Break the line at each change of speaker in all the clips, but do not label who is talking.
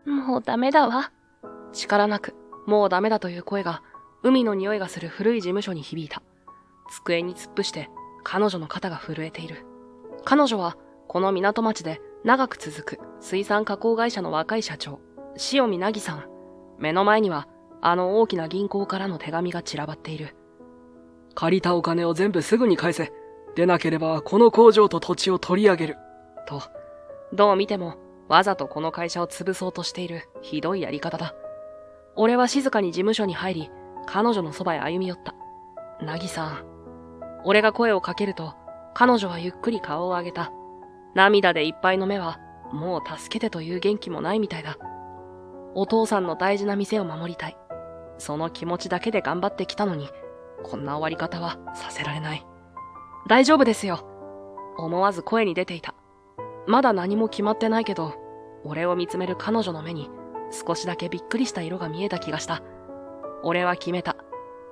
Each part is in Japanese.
もうダメだわ。力なく、もうダメだという声が、海の匂いがする古い事務所に響いた。机に突っ伏して、彼女の肩が震えている。彼女は、この港町で長く続く水産加工会社の若い社長、塩見凪さん。目の前には、あの大きな銀行からの手紙が散らばっている。
借りたお金を全部すぐに返せ。でなければこの工場と土地を取り上げる。
と、どう見てもわざとこの会社を潰そうとしているひどいやり方だ。俺は静かに事務所に入り、彼女のそばへ歩み寄った。凪さん。俺が声をかけると、彼女はゆっくり顔を上げた。涙でいっぱいの目は、もう助けてという元気もないみたいだ。お父さんの大事な店を守りたい。その気持ちだけで頑張ってきたのに、こんな終わり方はさせられない。大丈夫ですよ。思わず声に出ていた。まだ何も決まってないけど、俺を見つめる彼女の目に少しだけびっくりした色が見えた気がした。俺は決めた。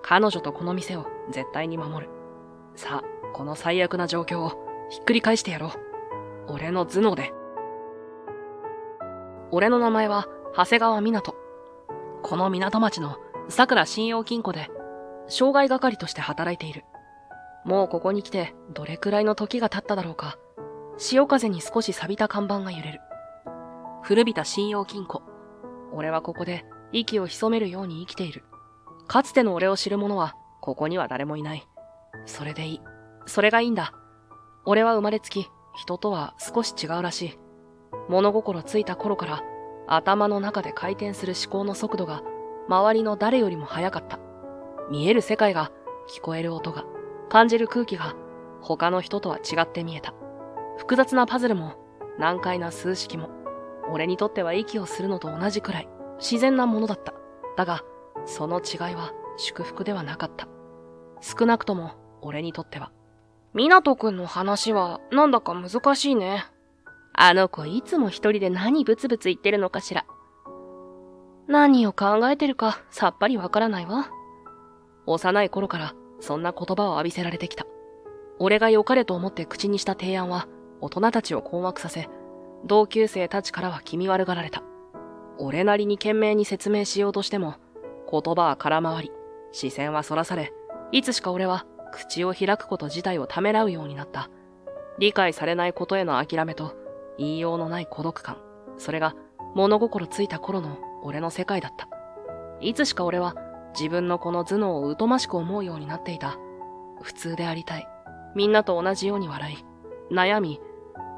彼女とこの店を絶対に守る。さあ、この最悪な状況をひっくり返してやろう。俺の頭脳で。俺の名前は長谷川湊。この港町の桜信用金庫で障害係として働いている。もうここに来てどれくらいの時が経っただろうか。潮風に少し錆びた看板が揺れる。古びた信用金庫。俺はここで息を潜めるように生きている。かつての俺を知る者はここには誰もいない。それでいい。それがいいんだ。俺は生まれつき人とは少し違うらしい。物心ついた頃から頭の中で回転する思考の速度が周りの誰よりも速かった。見える世界が、聞こえる音が、感じる空気が他の人とは違って見えた。複雑なパズルも難解な数式も俺にとっては息をするのと同じくらい自然なものだった。だがその違いは祝福ではなかった。少なくとも俺にとっては。湊くんの話はなんだか難しいね。あの子いつも一人で何ブツブツ言ってるのかしら。何を考えてるかさっぱりわからないわ。幼い頃からそんな言葉を浴びせられてきた。俺が良かれと思って口にした提案は大人たちを困惑させ、同級生たちからは気味悪がられた。俺なりに懸命に説明しようとしても、言葉は空回り、視線はそらされ、いつしか俺は口を開くこと自体をためらうようになった。理解されないことへの諦めと、言いようのない孤独感。それが物心ついた頃の俺の世界だった。いつしか俺は自分のこの頭脳を疎ましく思うようになっていた。普通でありたい。みんなと同じように笑い、悩み、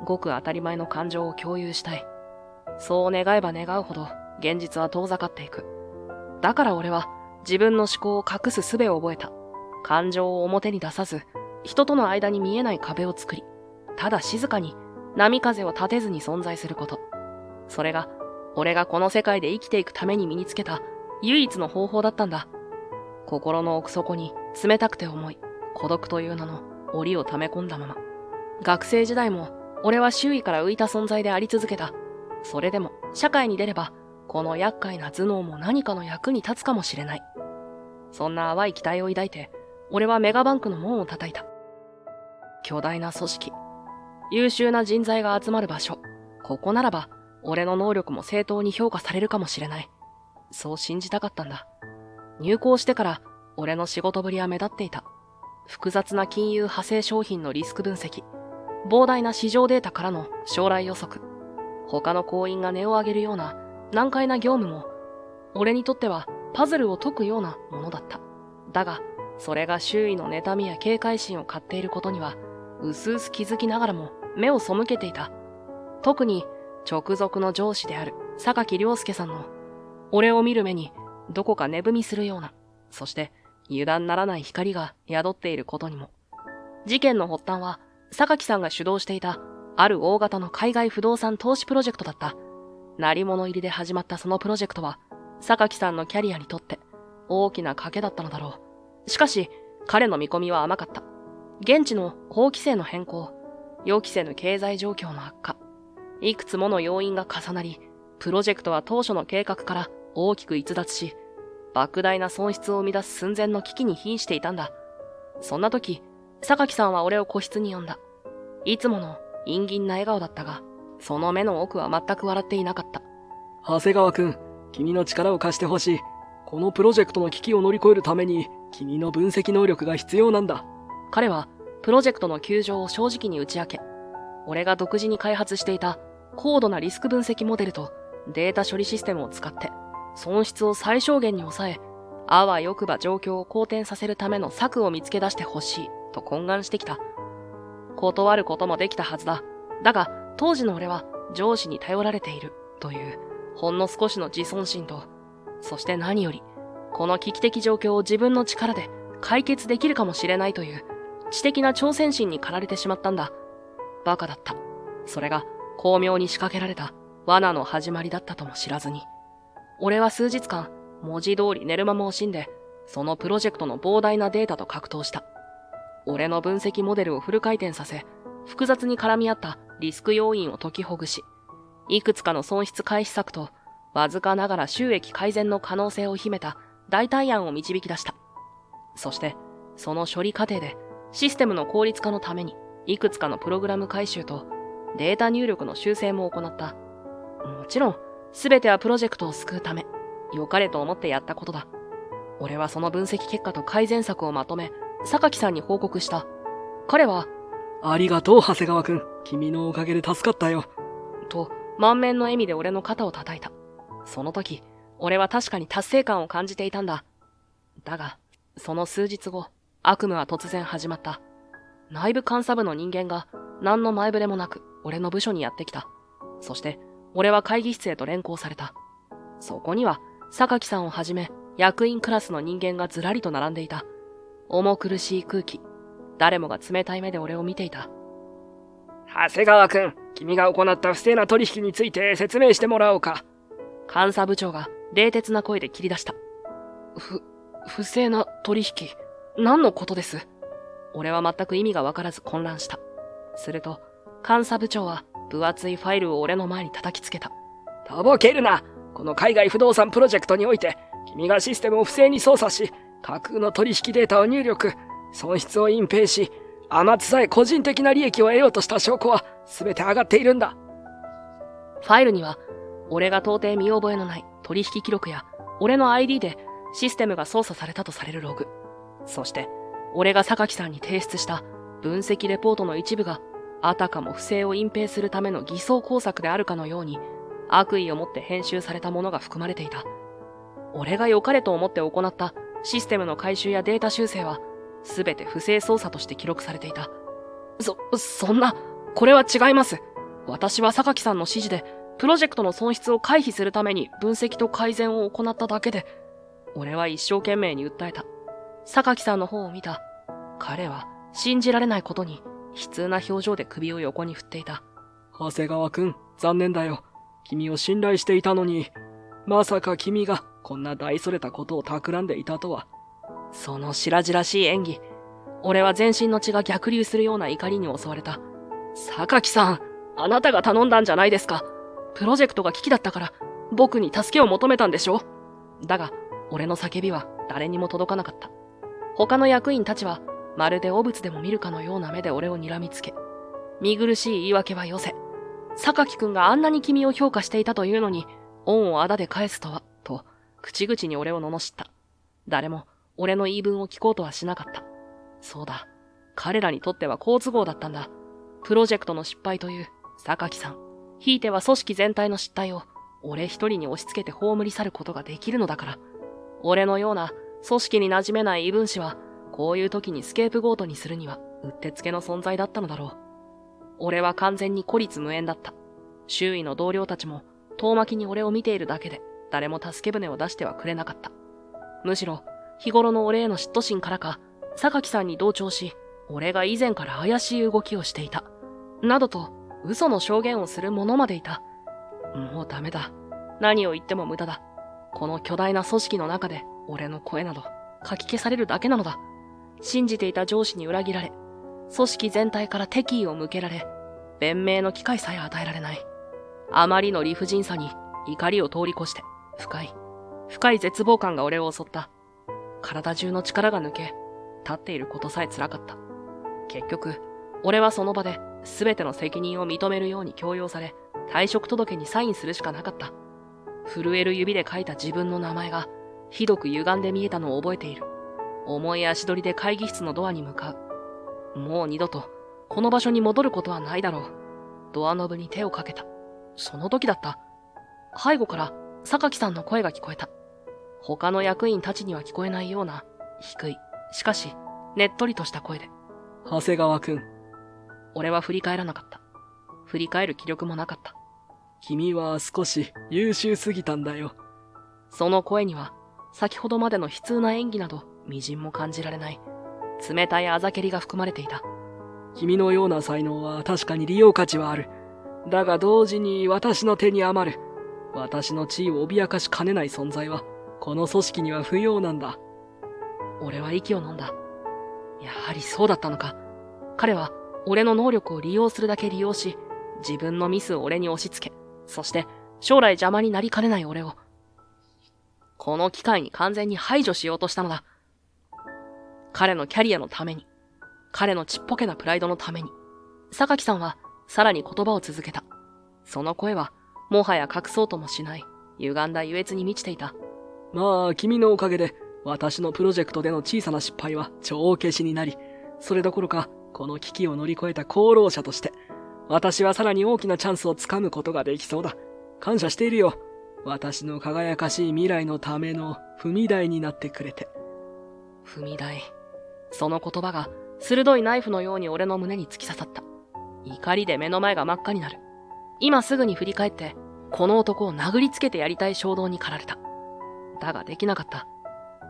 ごく当たり前の感情を共有したい。そう願えば願うほど現実は遠ざかっていく。だから俺は自分の思考を隠す術を覚えた。感情を表に出さず、人との間に見えない壁を作り、ただ静かに波風を立てずに存在すること。それが俺がこの世界で生きていくために身につけた唯一の方法だったんだ。心の奥底に冷たくて重い孤独という名の檻を溜め込んだまま。学生時代も俺は周囲から浮いた存在であり続けた。それでも社会に出ればこの厄介な頭脳も何かの役に立つかもしれない。そんな淡い期待を抱いて俺はメガバンクの門を叩いた。巨大な組織、優秀な人材が集まる場所。ここならば俺の能力も正当に評価されるかもしれない。そう信じたかったんだ。入行してから俺の仕事ぶりは目立っていた。複雑な金融派生商品のリスク分析、膨大な市場データからの将来予測、他の行員が値を上げるような難解な業務も俺にとってはパズルを解くようなものだった。だがそれが周囲の妬みや警戒心を買っていることにはうすうす気づきながらも目を背けていた。特に直属の上司である榊亮介さんの俺を見る目にどこか値踏みするような、そして油断ならない光が宿っていることにも。事件の発端は榊さんが主導していたある大型の海外不動産投資プロジェクトだった。鳴り物入りで始まったそのプロジェクトは榊さんのキャリアにとって大きな賭けだったのだろう。しかし彼の見込みは甘かった。現地の法規制の変更、予期せぬ経済状況の悪化、いくつもの要因が重なり、プロジェクトは当初の計画から大きく逸脱し、莫大な損失を生み出す寸前の危機に瀕していたんだ。そんな時、榊さんは俺を個室に呼んだ。いつもの陰銀な笑顔だったが、その目の奥は全く笑っていなかった。
長谷川くん、君の力を貸してほしい。このプロジェクトの危機を乗り越えるために、君の分析能力が必要なんだ。
彼はプロジェクトの窮状を正直に打ち明け、俺が独自に開発していた高度なリスク分析モデルとデータ処理システムを使って損失を最小限に抑え、あわよくば状況を好転させるための策を見つけ出してほしいと懇願してきた。断ることもできたはずだ。だが当時の俺は上司に頼られているというほんの少しの自尊心と、そして何よりこの危機的状況を自分の力で解決できるかもしれないという知的な挑戦心に駆られてしまったんだ。バカだった。それが巧妙に仕掛けられた罠の始まりだったとも知らずに。俺は数日間、文字通り寝る間も惜しんで、そのプロジェクトの膨大なデータと格闘した。俺の分析モデルをフル回転させ、複雑に絡み合ったリスク要因を解きほぐし、いくつかの損失回避策と、わずかながら収益改善の可能性を秘めた代替案を導き出した。そして、その処理過程で、システムの効率化のために、いくつかのプログラム改修とデータ入力の修正も行った。もちろん、すべてはプロジェクトを救うため、良かれと思ってやったことだ。俺はその分析結果と改善策をまとめ、榊さんに報告した。彼は、
ありがとう、長谷川くん。君のおかげで助かったよ。
と、満面の笑みで俺の肩を叩いた。その時、俺は確かに達成感を感じていたんだ。だが、その数日後、悪夢は突然始まった。内部監査部の人間が何の前触れもなく俺の部署にやってきた。そして俺は会議室へと連行された。そこには榊さんをはじめ役員クラスの人間がずらりと並んでいた。重苦しい空気。誰もが冷たい目で俺を見ていた。
長谷川くん、君が行った不正な取引について説明してもらおうか。
監査部長が冷徹な声で切り出した。不正な取引？何のことです？俺は全く意味がわからず混乱した。すると、監査部長は分厚いファイルを俺の前に叩きつけた。
とぼけるな。この海外不動産プロジェクトにおいて、君がシステムを不正に操作し、架空の取引データを入力、損失を隠蔽し、甘つさえ個人的な利益を得ようとした証拠は全て上がっているんだ。
ファイルには、俺が到底見覚えのない取引記録や、俺の ID でシステムが操作されたとされるログ、そして、俺が榊さんに提出した分析レポートの一部があたかも不正を隠蔽するための偽装工作であるかのように悪意を持って編集されたものが含まれていた。俺が良かれと思って行ったシステムの改修やデータ修正は全て不正操作として記録されていた。そんな、これは違います。私は榊さんの指示でプロジェクトの損失を回避するために分析と改善を行っただけで、俺は一生懸命に訴えた。榊さんの方を見た。彼は信じられないことに悲痛な表情で首を横に振っていた。
長谷川くん、残念だよ。君を信頼していたのに、まさか君がこんな大それたことを企んでいたとは。
その白々しい演技。俺は全身の血が逆流するような怒りに襲われた。榊さん、あなたが頼んだんじゃないですか。プロジェクトが危機だったから、僕に助けを求めたんでしょ。だが、俺の叫びは誰にも届かなかった。他の役員たちは、まるで汚物でも見るかのような目で俺を睨みつけ、見苦しい言い訳はよせ。榊くんがあんなに君を評価していたというのに、恩をあだで返すとは、と、口々に俺を罵った。誰も、俺の言い分を聞こうとはしなかった。そうだ、彼らにとっては好都合だったんだ。プロジェクトの失敗という、榊さん、ひいては組織全体の失態を、俺一人に押し付けて葬り去ることができるのだから。俺のような、組織に馴染めない異分子は、こういう時にスケープゴートにするには、うってつけの存在だったのだろう。俺は完全に孤立無縁だった。周囲の同僚たちも、遠巻きに俺を見ているだけで、誰も助け舟を出してはくれなかった。むしろ、日頃の俺への嫉妬心からか、榊さんに同調し、俺が以前から怪しい動きをしていた。などと、嘘の証言をする者までいた。もうダメだ。何を言っても無駄だ。この巨大な組織の中で、俺の声など、かき消されるだけなのだ。信じていた上司に裏切られ、組織全体から敵意を向けられ、弁明の機会さえ与えられない。あまりの理不尽さに怒りを通り越して、深い絶望感が俺を襲った。体中の力が抜け、立っていることさえ辛かった。結局、俺はその場で全ての責任を認めるように強要され、退職届にサインするしかなかった。震える指で書いた自分の名前がひどく歪んで見えたのを覚えている。重い足取りで会議室のドアに向かう。もう二度とこの場所に戻ることはないだろう。ドアノブに手をかけた。その時だった。背後から榊さんの声が聞こえた。他の役員たちには聞こえないような低い、しかしねっとりとした声で。
長谷川くん。
俺は振り返らなかった。振り返る気力もなかった。
君は少し優秀すぎたんだよ。
その声には先ほどまでの悲痛な演技など微塵も感じられない冷たいあざけりが含まれていた。
君のような才能は確かに利用価値はある。だが同時に私の手に余る。私の地位を脅かしかねない存在はこの組織には不要なんだ。
俺は息を飲んだ。やはりそうだったのか。彼は俺の能力を利用するだけ利用し、自分のミスを俺に押し付け、そして将来邪魔になりかねない俺を、この機会に完全に排除しようとしたのだ。彼のキャリアのために、彼のちっぽけなプライドのために、榊さんはさらに言葉を続けた。その声はもはや隠そうともしない、歪んだ優越に満ちていた。
まあ、君のおかげで私のプロジェクトでの小さな失敗は帳消しになり、それどころかこの危機を乗り越えた功労者として、私はさらに大きなチャンスをつかむことができそうだ。感謝しているよ。私の輝かしい未来のための踏み台になってくれて。
踏み台。その言葉が鋭いナイフのように俺の胸に突き刺さった。怒りで目の前が真っ赤になる。今すぐに振り返って、この男を殴りつけてやりたい衝動に駆られた。だができなかった。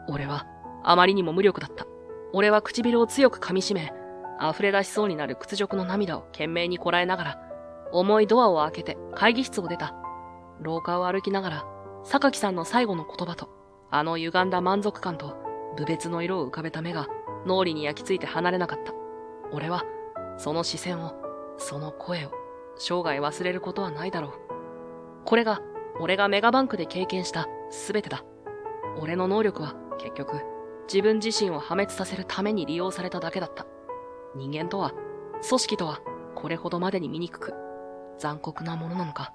俺はあまりにも無力だった。俺は唇を強く噛み締め、溢れ出しそうになる屈辱の涙を懸命にこらえながら、重いドアを開けて会議室を出た。廊下を歩きながら、榊さんの最後の言葉と、あの歪んだ満足感と、侮蔑の色を浮かべた目が脳裏に焼き付いて離れなかった。俺は、その視線を、その声を、生涯忘れることはないだろう。これが、俺がメガバンクで経験した全てだ。俺の能力は、結局、自分自身を破滅させるために利用されただけだった。人間とは、組織とは、これほどまでに醜く、残酷なものなのか。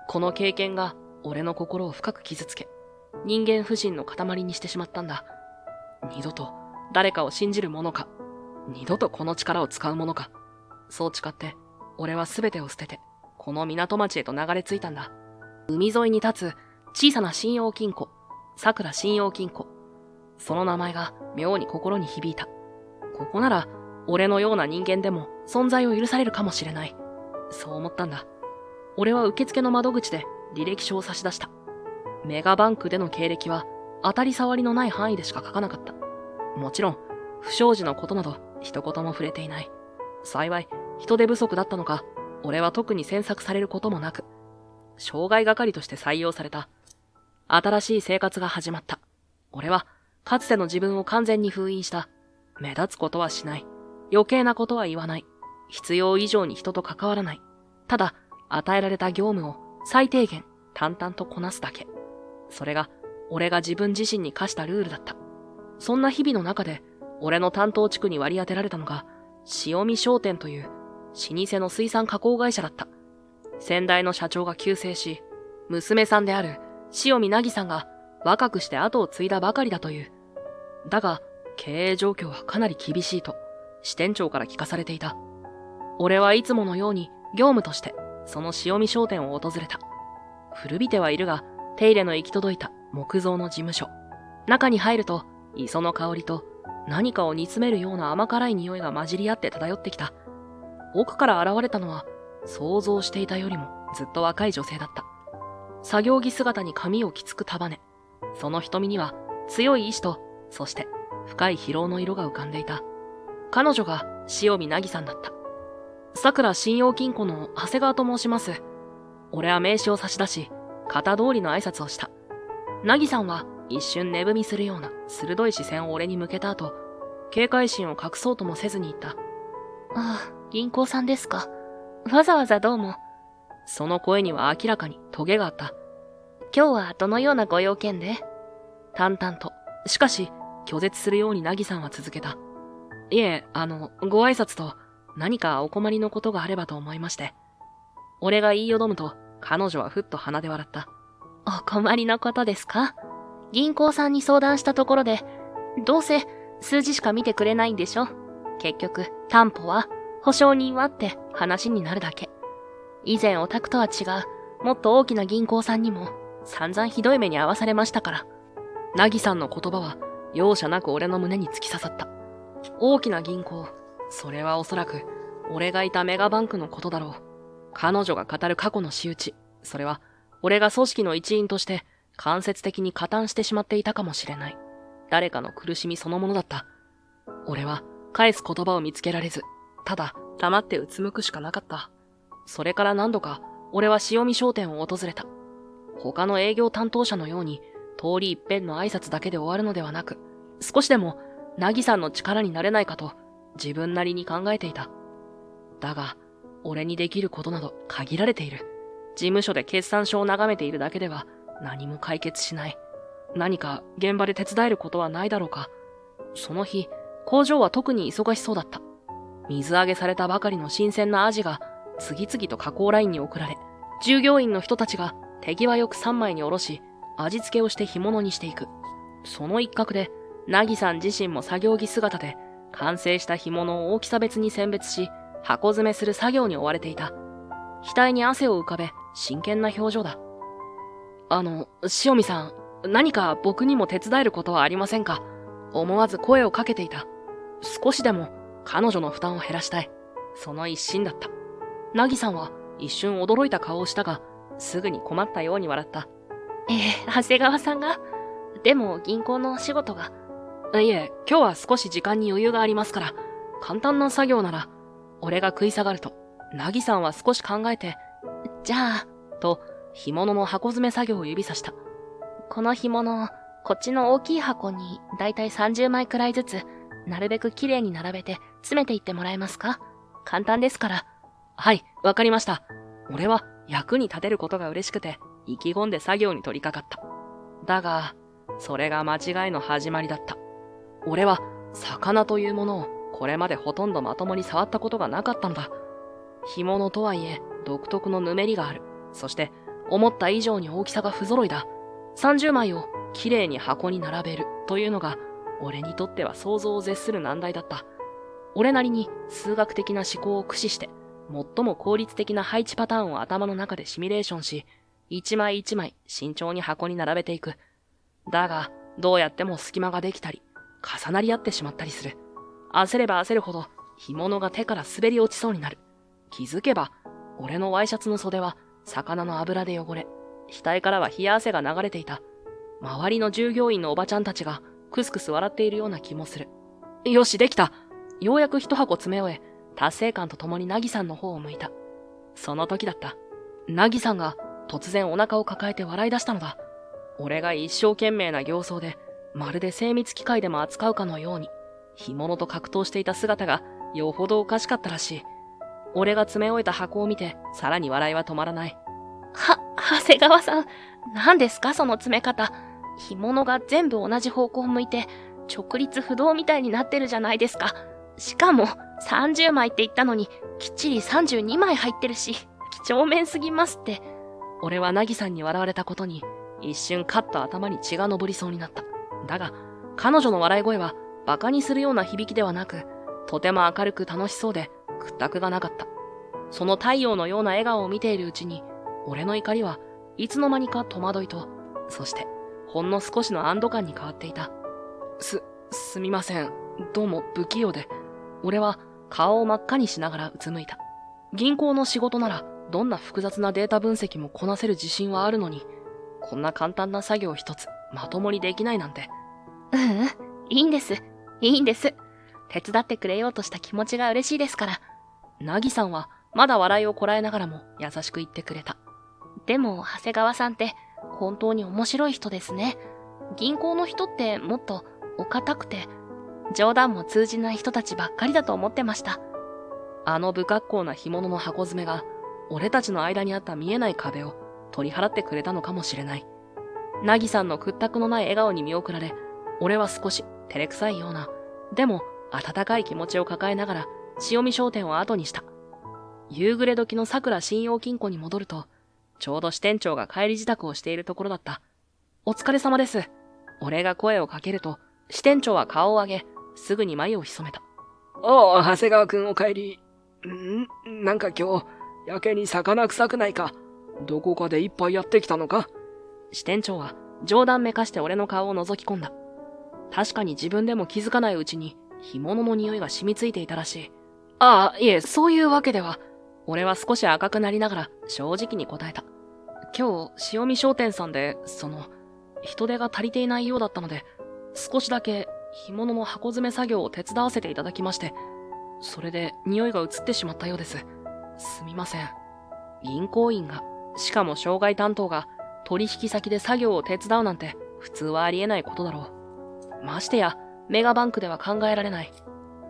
この経験が俺の心を深く傷つけ、人間不信の塊にしてしまったんだ。二度と誰かを信じるものか、二度とこの力を使うものか、そう誓って、俺は全てを捨てて、この港町へと流れ着いたんだ。海沿いに立つ小さな信用金庫、桜信用金庫。その名前が妙に心に響いた。ここなら、俺のような人間でも存在を許されるかもしれない。そう思ったんだ。俺は受付の窓口で履歴書を差し出した。メガバンクでの経歴は当たり障りのない範囲でしか書かなかった。もちろん、不祥事のことなど一言も触れていない。幸い、人手不足だったのか、俺は特に詮索されることもなく、障害係として採用された。新しい生活が始まった。俺は、かつての自分を完全に封印した。目立つことはしない。余計なことは言わない。必要以上に人と関わらない。ただ、与えられた業務を最低限淡々とこなすだけ。それが俺が自分自身に課したルールだった。そんな日々の中で俺の担当地区に割り当てられたのが塩見商店という老舗の水産加工会社だった。先代の社長が急逝し、娘さんである塩見凪さんが若くして後を継いだばかりだという。だが経営状況はかなり厳しいと支店長から聞かされていた。俺はいつものように業務としてその塩見商店を訪れた。古びてはいるが、手入れの行き届いた木造の事務所。中に入ると、磯の香りと何かを煮詰めるような甘辛い匂いが混じり合って漂ってきた。奥から現れたのは、想像していたよりもずっと若い女性だった。作業着姿に髪をきつく束ね、その瞳には強い意志と、そして深い疲労の色が浮かんでいた。彼女が塩見凪さんだった。桜信用金庫の長谷川と申します。俺は名刺を差し出し、型通りの挨拶をした。凪さんは一瞬寝踏みするような鋭い視線を俺に向けた後、警戒心を隠そうともせずに言った。ああ、銀行さんですか。わざわざどうも。その声には明らかにトゲがあった。今日はどのようなご用件で？淡々と、しかし拒絶するように凪さんは続けた。いえ、ご挨拶と、何かお困りのことがあればと思いまして。俺が言いよどむと、彼女はふっと鼻で笑った。お困りのことですか？銀行さんに相談したところで、どうせ数字しか見てくれないんでしょ。結局、担保は、保証人はって話になるだけ。以前お宅とは違う、もっと大きな銀行さんにも散々ひどい目に遭わされましたから。凪さんの言葉は容赦なく俺の胸に突き刺さった。大きな銀行、それはおそらく俺がいたメガバンクのことだろう。彼女が語る過去の仕打ち、それは俺が組織の一員として間接的に加担してしまっていたかもしれない。誰かの苦しみそのものだった。俺は返す言葉を見つけられず、ただ黙ってうつむくしかなかった。それから何度か俺は塩見商店を訪れた。他の営業担当者のように通り一遍の挨拶だけで終わるのではなく、少しでも凪さんの力になれないかと自分なりに考えていた。だが、俺にできることなど限られている。事務所で決算書を眺めているだけでは何も解決しない。何か現場で手伝えることはないだろうか。その日、工場は特に忙しそうだった。水揚げされたばかりの新鮮なアジが次々と加工ラインに送られ、従業員の人たちが手際よく3枚におろし、味付けをして干物にしていく。その一角で、凪さん自身も作業着姿で、完成した干物を大きさ別に選別し、箱詰めする作業に追われていた。額に汗を浮かべ、真剣な表情だ。塩見さん、何か僕にも手伝えることはありませんか？思わず声をかけていた。少しでも彼女の負担を減らしたい。その一心だった。凪さんは一瞬驚いた顔をしたが、すぐに困ったように笑った。長谷川さんが？でも銀行の仕事が。いえ、今日は少し時間に余裕がありますから、簡単な作業なら、俺が食い下がると、凪さんは少し考えて、じゃあ、と、干物の箱詰め作業を指さした。この干物、こっちの大きい箱にだいたい30枚くらいずつ、なるべく綺麗に並べて詰めていってもらえますか？簡単ですから。はい、わかりました。俺は役に立てることが嬉しくて、意気込んで作業に取り掛かった。だが、それが間違いの始まりだった。俺は、魚というものをこれまでほとんどまともに触ったことがなかったのだ。干物とはいえ、独特のぬめりがある。そして、思った以上に大きさが不揃いだ。30枚をきれいに箱に並べるというのが、俺にとっては想像を絶する難題だった。俺なりに数学的な思考を駆使して、最も効率的な配置パターンを頭の中でシミュレーションし、一枚一枚慎重に箱に並べていく。だが、どうやっても隙間ができたり、重なり合ってしまったりする。焦れば焦るほど、干物が手から滑り落ちそうになる。気づけば、俺のワイシャツの袖は、魚の油で汚れ、額からは冷や汗が流れていた。周りの従業員のおばちゃんたちが、クスクス笑っているような気もする。よし、できた。ようやく一箱詰め終え、達成感とともに凪さんの方を向いた。その時だった。凪さんが突然お腹を抱えて笑い出したのだ。俺が一生懸命な形相で、まるで精密機械でも扱うかのように、干物と格闘していた姿がよほどおかしかったらしい。俺が詰め終えた箱を見て、さらに笑いは止まらない。長谷川さん、何ですかその詰め方。干物が全部同じ方向を向いて、直立不動みたいになってるじゃないですか。しかも、30枚って言ったのに、きっちり32枚入ってるし、几帳面すぎますって。俺は凪さんに笑われたことに、一瞬カッと頭に血が昇りそうになった。だが、彼女の笑い声は、馬鹿にするような響きではなく、とても明るく楽しそうで、屈託がなかった。その太陽のような笑顔を見ているうちに、俺の怒りはいつの間にか戸惑いと、そして、ほんの少しの安堵感に変わっていた。すみません。どうも不器用で。俺は顔を真っ赤にしながらうつむいた。銀行の仕事ならどんな複雑なデータ分析もこなせる自信はあるのに、こんな簡単な作業一つまともにできないなんて。いいんです。いいんです。手伝ってくれようとした気持ちが嬉しいですから。凪さんはまだ笑いをこらえながらも優しく言ってくれた。でも長谷川さんって本当に面白い人ですね。銀行の人ってもっとお堅くて冗談も通じない人たちばっかりだと思ってました。あの不格好な干物の箱詰めが俺たちの間にあった見えない壁を取り払ってくれたのかもしれない。凪さんの屈託のない笑顔に見送られ、俺は少し照れくさいような、でも温かい気持ちを抱えながら塩見商店を後にした。夕暮れ時の桜信用金庫に戻ると、ちょうど支店長が帰り支度をしているところだった。お疲れ様です。俺が声をかけると、支店長は顔を上げ、すぐに眉を潜めた。
おう、長谷川くんお帰り。なんか今日、やけに魚臭くないか。どこかで一杯やってきたのか。
支店長は冗談めかして俺の顔を覗き込んだ。確かに自分でも気づかないうちに干物の匂いが染みついていたらしい。ああ、いえ、そういうわけでは。俺は少し赤くなりながら正直に答えた。今日、塩見商店さんで、人手が足りていないようだったので、少しだけ干物の箱詰め作業を手伝わせていただきまして、それで匂いが移ってしまったようです。すみません。銀行員が、しかも障害担当が取引先で作業を手伝うなんて普通はありえないことだろう。ましてや、メガバンクでは考えられない。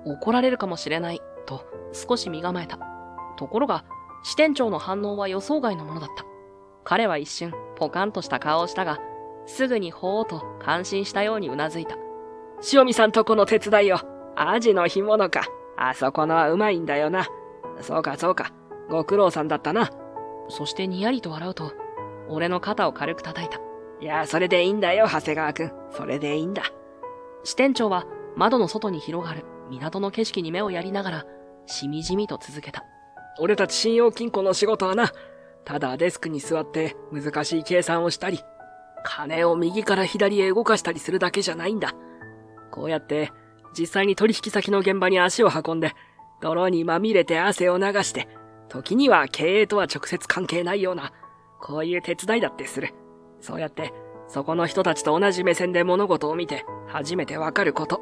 怒られるかもしれない、と少し身構えた。ところが、支店長の反応は予想外のものだった。彼は一瞬、ポカンとした顔をしたが、すぐにほーと感心したようにうなずいた。
塩見さんとこの手伝いよ。アジの干物か。あそこのはうまいんだよな。そうかそうか。ご苦労さんだったな。
そしてにやりと笑うと、俺の肩を軽く叩いた。
いや、それでいいんだよ、長谷川くん。それでいいんだ。
支店長は窓の外に広がる港の景色に目をやりながら、しみじみと続けた。
俺たち信用金庫の仕事はな、ただデスクに座って難しい計算をしたり、金を右から左へ動かしたりするだけじゃないんだ。こうやって実際に取引先の現場に足を運んで、泥にまみれて汗を流して、時には経営とは直接関係ないような、こういう手伝いだってする。そうやって、そこの人たちと同じ目線で物事を見て、初めてわかること。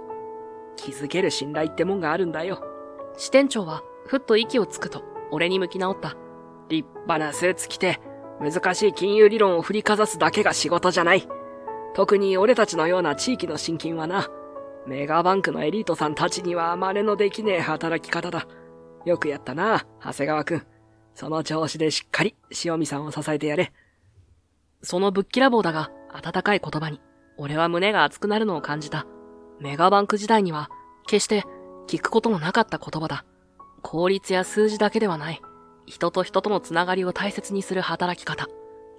気づける信頼ってもんがあるんだよ。
支店長はふっと息をつくと、俺に向き直った。
立派なスーツ着て、難しい金融理論を振りかざすだけが仕事じゃない。特に俺たちのような地域の新金はな、メガバンクのエリートさんたちには真似のできねえ働き方だ。よくやったな、長谷川くん。その調子でしっかり塩見さんを支えてやれ。
そのぶっきらぼうだが温かい言葉に、俺は胸が熱くなるのを感じた。メガバンク時代には、決して聞くことのなかった言葉だ。効率や数字だけではない。人と人とのつながりを大切にする働き方。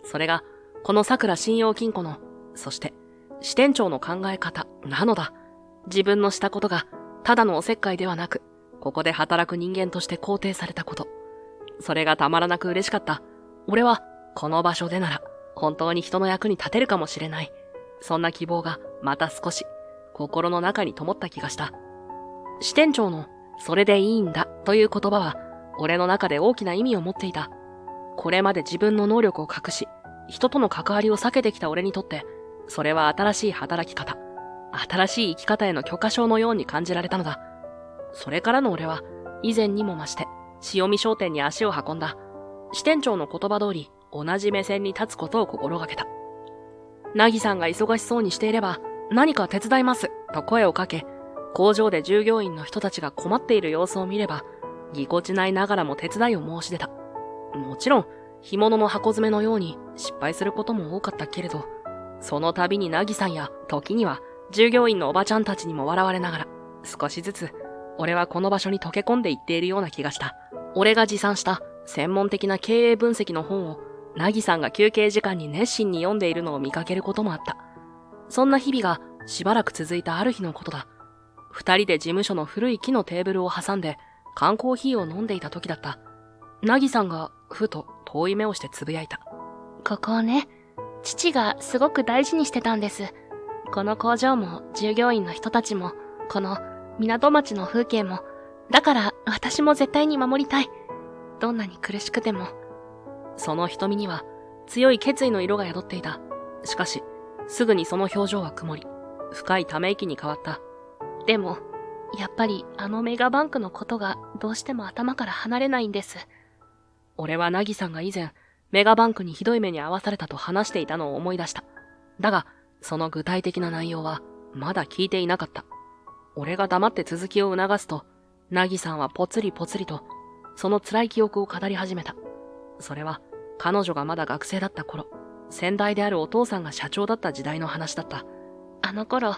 それが、この桜信用金庫の、そして、支店長の考え方なのだ。自分のしたことが、ただのおせっかいではなく、ここで働く人間として肯定されたこと。それがたまらなく嬉しかった。俺は、この場所でなら、本当に人の役に立てるかもしれない。そんな希望が、また少し、心の中に灯った気がした。支店長の、それでいいんだ、という言葉は、俺の中で大きな意味を持っていた。これまで自分の能力を隠し、人との関わりを避けてきた俺にとって、それは新しい働き方、新しい生き方への許可証のように感じられたのだ。それからの俺は、以前にも増して、塩見商店に足を運んだ。支店長の言葉通り、同じ目線に立つことを心がけた。なぎさんが忙しそうにしていれば、何か手伝います、と声をかけ、工場で従業員の人たちが困っている様子を見れば、ぎこちないながらも手伝いを申し出た。もちろん、干物の箱詰めのように失敗することも多かったけれど、その度になぎさんや時には従業員のおばちゃんたちにも笑われながら、少しずつ俺はこの場所に溶け込んでいっているような気がした。俺が持参した専門的な経営分析の本をなぎさんが休憩時間に熱心に読んでいるのを見かけることもあった。そんな日々がしばらく続いたある日のことだ。二人で事務所の古い木のテーブルを挟んで缶コーヒーを飲んでいた時だった。なぎさんがふと遠い目をしてつぶやいた。
ここをね、父がすごく大事にしてたんです。この工場も従業員の人たちも、この港町の風景も、だから私も絶対に守りたい。どんなに苦しくても。
その瞳には強い決意の色が宿っていた。しかし、すぐにその表情は曇り、深いため息に変わった。
でも、やっぱりあのメガバンクのことがどうしても頭から離れないんです。
俺はなぎさんが以前、メガバンクにひどい目に遭わされたと話していたのを思い出した。だが、その具体的な内容はまだ聞いていなかった。俺が黙って続きを促すと、なぎさんはぽつりぽつりと、その辛い記憶を語り始めた。それは、彼女がまだ学生だった頃、先代であるお父さんが社長だった時代の話だった。
あの頃、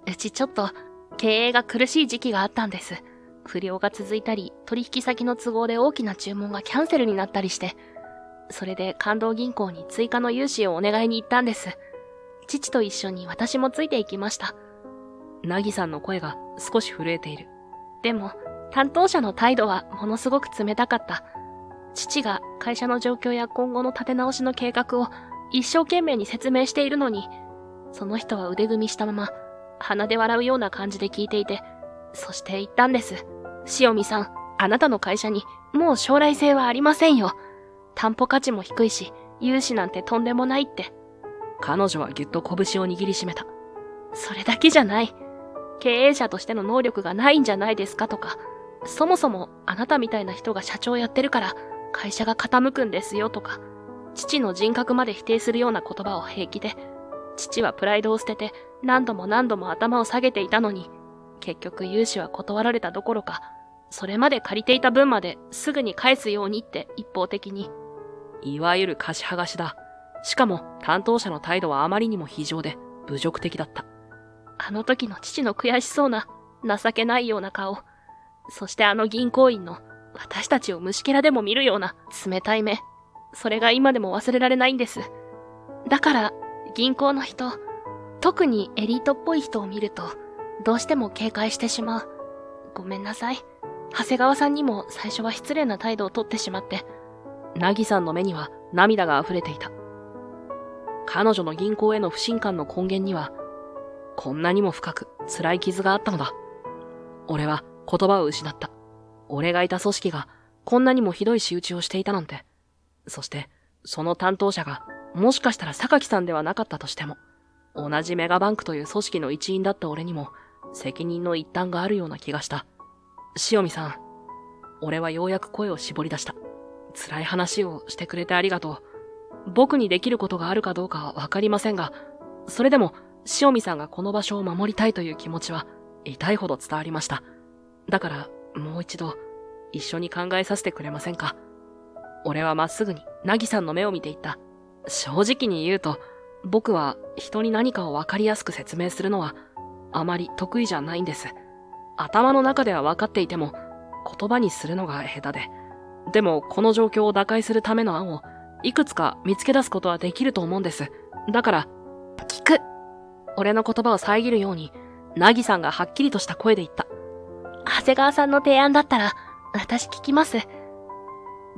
うちちょっと経営が苦しい時期があったんです。不良が続いたり、取引先の都合で大きな注文がキャンセルになったりして、それで感動銀行に追加の融資をお願いに行ったんです。父と一緒に私もついていきました。
なぎさんの声が少し震えている。
でも、担当者の態度はものすごく冷たかった。父が会社の状況や今後の立て直しの計画を一生懸命に説明しているのに、その人は腕組みしたまま、鼻で笑うような感じで聞いていて、そして言ったんです。塩見さん、あなたの会社にもう将来性はありませんよ。担保価値も低いし、融資なんてとんでもないって。
彼女はぎゅっと拳を握りしめた。
それだけじゃない。経営者としての能力がないんじゃないですかとか、そもそもあなたみたいな人が社長やってるから会社が傾くんですよとか、父の人格まで否定するような言葉を平気で、父はプライドを捨てて何度も何度も頭を下げていたのに、結局融資は断られたどころか、それまで借りていた分まですぐに返すようにって一方的に。
いわゆる貸し剥がしだ。しかも担当者の態度はあまりにも非常で侮辱的だった。
あの時の父の悔しそうな、情けないような顔。そしてあの銀行員の私たちを虫けらでも見るような冷たい目。それが今でも忘れられないんです。だから銀行の人、特にエリートっぽい人を見るとどうしても警戒してしまう。ごめんなさい。長谷川さんにも最初は失礼な態度をとってしまって。
なぎさんの目には涙が溢れていた。彼女の銀行への不信感の根源には、こんなにも深く辛い傷があったのだ。俺は言葉を失った。俺がいた組織がこんなにもひどい仕打ちをしていたなんて。そして、その担当者がもしかしたら榊さんではなかったとしても、同じメガバンクという組織の一員だった俺にも責任の一端があるような気がした。塩見さん、俺はようやく声を絞り出した。辛い話をしてくれてありがとう。僕にできることがあるかどうかはわかりませんが、それでも塩見さんがこの場所を守りたいという気持ちは痛いほど伝わりました。だからもう一度一緒に考えさせてくれませんか。俺はまっすぐになぎさんの目を見ていった。正直に言うと、僕は人に何かをわかりやすく説明するのはあまり得意じゃないんです。頭の中では分かっていても言葉にするのが下手で。でもこの状況を打開するための案をいくつか見つけ出すことはできると思うんです。だから、
聞く。
俺の言葉を遮るように、なぎさんがはっきりとした声で言った。
長谷川さんの提案だったら、私聞きます。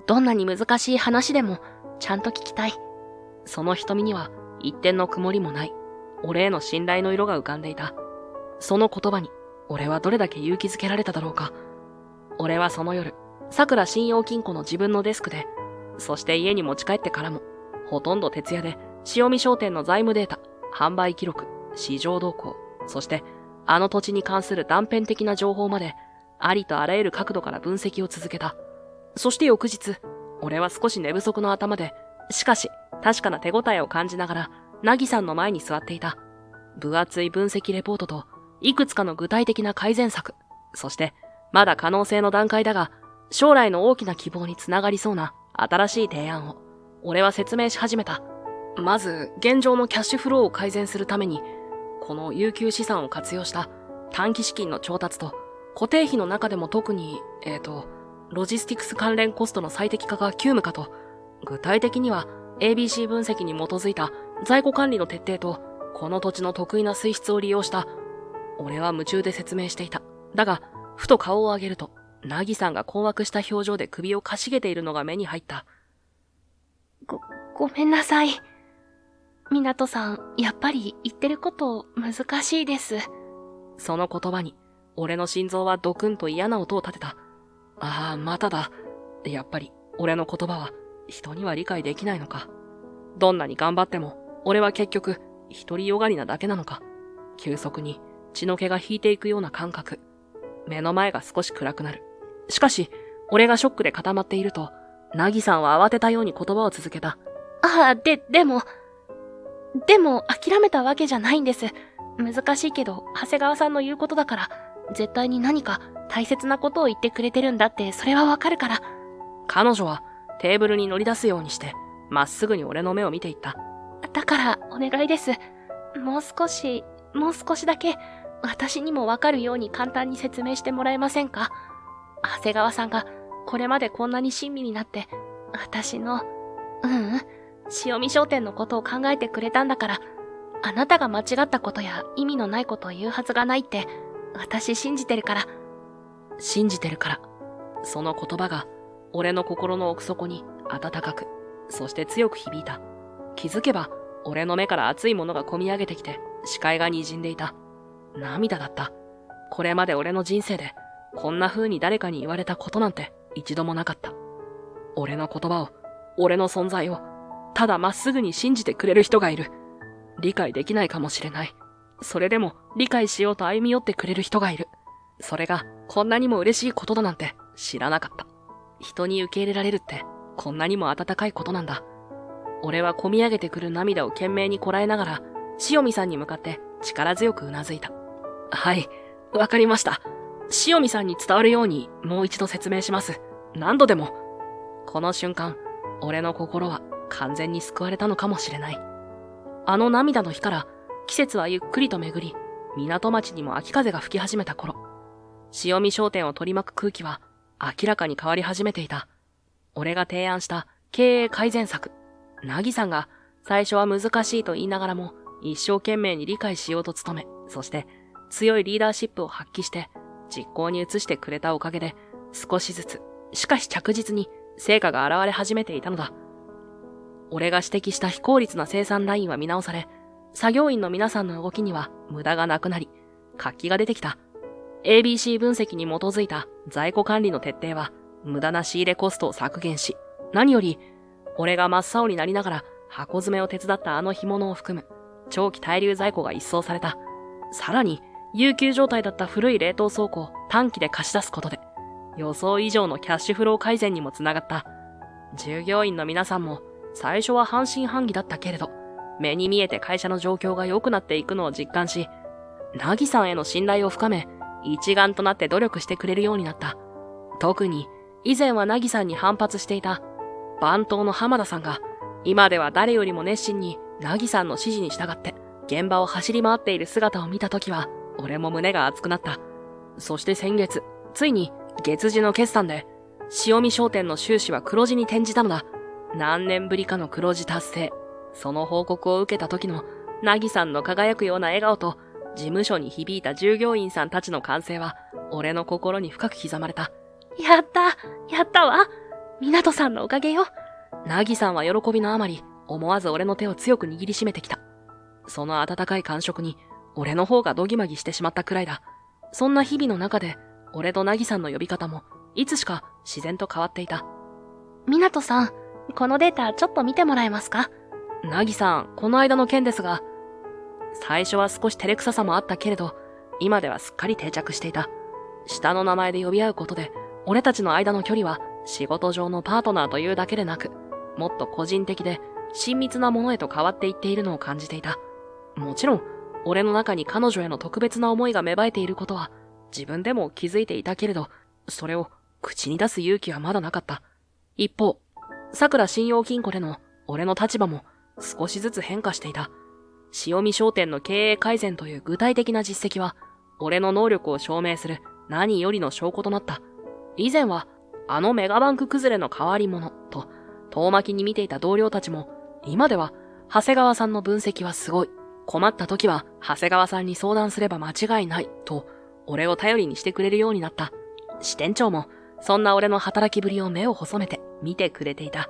どんなに難しい話でも、ちゃんと聞きたい。
その瞳には、一点の曇りもない、俺への信頼の色が浮かんでいた。その言葉に、俺はどれだけ勇気づけられただろうか。俺はその夜、桜信用金庫の自分のデスクで、そして家に持ち帰ってからも、ほとんど徹夜で、塩見商店の財務データ、販売記録、市場動向、そして、あの土地に関する断片的な情報まで、ありとあらゆる角度から分析を続けた。そして翌日、俺は少し寝不足の頭で、しかし、確かな手応えを感じながら、なぎさんの前に座っていた。分厚い分析レポートと、いくつかの具体的な改善策、そして、まだ可能性の段階だが、将来の大きな希望につながりそうな新しい提案を、俺は説明し始めた。まず、現状のキャッシュフローを改善するために、この有給資産を活用した短期資金の調達と、固定費の中でも特に、ロジスティクス関連コストの最適化が急務かと、具体的には ABC 分析に基づいた在庫管理の徹底と、この土地の得意な水質を利用した、俺は夢中で説明していた。だが、ふと顔を上げると、なぎさんが困惑した表情で首をかしげているのが目に入った。
ごめんなさい。港さん、やっぱり言ってること難しいです。
その言葉に、俺の心臓はドクンと嫌な音を立てた。ああ、まただ。やっぱり、俺の言葉は、人には理解できないのか。どんなに頑張っても、俺は結局、独りよがりなだけなのか。急速に、血の気が引いていくような感覚。目の前が少し暗くなる。しかし、俺がショックで固まっていると、なぎさんは慌てたように言葉を続けた。
でも諦めたわけじゃないんです。難しいけど、長谷川さんの言うことだから、絶対に何か大切なことを言ってくれてるんだって、それはわかるから。
彼女はテーブルに乗り出すようにして、まっすぐに俺の目を見ていった。
だからお願いです。もう少しだけ、私にもわかるように簡単に説明してもらえませんか？長谷川さんがこれまでこんなに親身になって、私の塩見商店のことを考えてくれたんだから、あなたが間違ったことや意味のないことを言うはずがないって、私信じてるから。
信じてるから。その言葉が、俺の心の奥底に温かく、そして強く響いた。気づけば、俺の目から熱いものが込み上げてきて、視界が滲んでいた。涙だった。これまで俺の人生で、こんな風に誰かに言われたことなんて一度もなかった。俺の言葉を、俺の存在を、ただまっすぐに信じてくれる人がいる。理解できないかもしれない。それでも理解しようと歩み寄ってくれる人がいる。それがこんなにも嬉しいことだなんて知らなかった。人に受け入れられるってこんなにも温かいことなんだ。俺は込み上げてくる涙を懸命にこらえながら、塩見さんに向かって力強くうなずいた。はい、わかりました。塩見さんに伝わるようにもう一度説明します。何度でも。この瞬間、俺の心は完全に救われたのかもしれない。あの涙の日から季節はゆっくりと巡り、港町にも秋風が吹き始めた頃、塩見商店を取り巻く空気は明らかに変わり始めていた。俺が提案した経営改善策、なぎさんが最初は難しいと言いながらも一生懸命に理解しようと努め、そして強いリーダーシップを発揮して実行に移してくれたおかげで少しずつ、しかし着実に成果が現れ始めていたのだ。俺が指摘した非効率な生産ラインは見直され、作業員の皆さんの動きには無駄がなくなり、活気が出てきた。ABC 分析に基づいた在庫管理の徹底は無駄な仕入れコストを削減し、何より俺が真っ青になりながら箱詰めを手伝ったあの干物を含む長期滞留在庫が一掃された。さらに有給状態だった古い冷凍倉庫を短期で貸し出すことで予想以上のキャッシュフロー改善にもつながった。従業員の皆さんも最初は半信半疑だったけれど、目に見えて会社の状況が良くなっていくのを実感し、なぎさんへの信頼を深め、一丸となって努力してくれるようになった。特に、以前はなぎさんに反発していた、番頭の浜田さんが、今では誰よりも熱心になぎさんの指示に従って、現場を走り回っている姿を見たときは、俺も胸が熱くなった。そして先月、ついに、月次の決算で、塩見商店の収支は黒字に転じたのだ。何年ぶりかの黒字達成。その報告を受けた時の、なぎさんの輝くような笑顔と、事務所に響いた従業員さんたちの歓声は、俺の心に深く刻まれた。
やったわ。港さんのおかげよ。
なぎさんは喜びのあまり、思わず俺の手を強く握りしめてきた。その温かい感触に、俺の方がドギマギしてしまったくらいだ。そんな日々の中で、俺となぎさんの呼び方も、いつしか自然と変わっていた。
港さん、このデータちょっと見てもらえますか？
なぎさん、この間の件ですが、最初は少し照れくささもあったけれど、今ではすっかり定着していた。下の名前で呼び合うことで、俺たちの間の距離は仕事上のパートナーというだけでなく、もっと個人的で親密なものへと変わっていっているのを感じていた。もちろん、俺の中に彼女への特別な思いが芽生えていることは、自分でも気づいていたけれど、それを口に出す勇気はまだなかった。一方、桜信用金庫での俺の立場も少しずつ変化していた。塩見商店の経営改善という具体的な実績は、俺の能力を証明する何よりの証拠となった。以前は、あのメガバンク崩れの変わり者と、遠巻きに見ていた同僚たちも、今では、長谷川さんの分析はすごい。困った時は、長谷川さんに相談すれば間違いない、と、俺を頼りにしてくれるようになった。支店長も、そんな俺の働きぶりを目を細めて見てくれていた。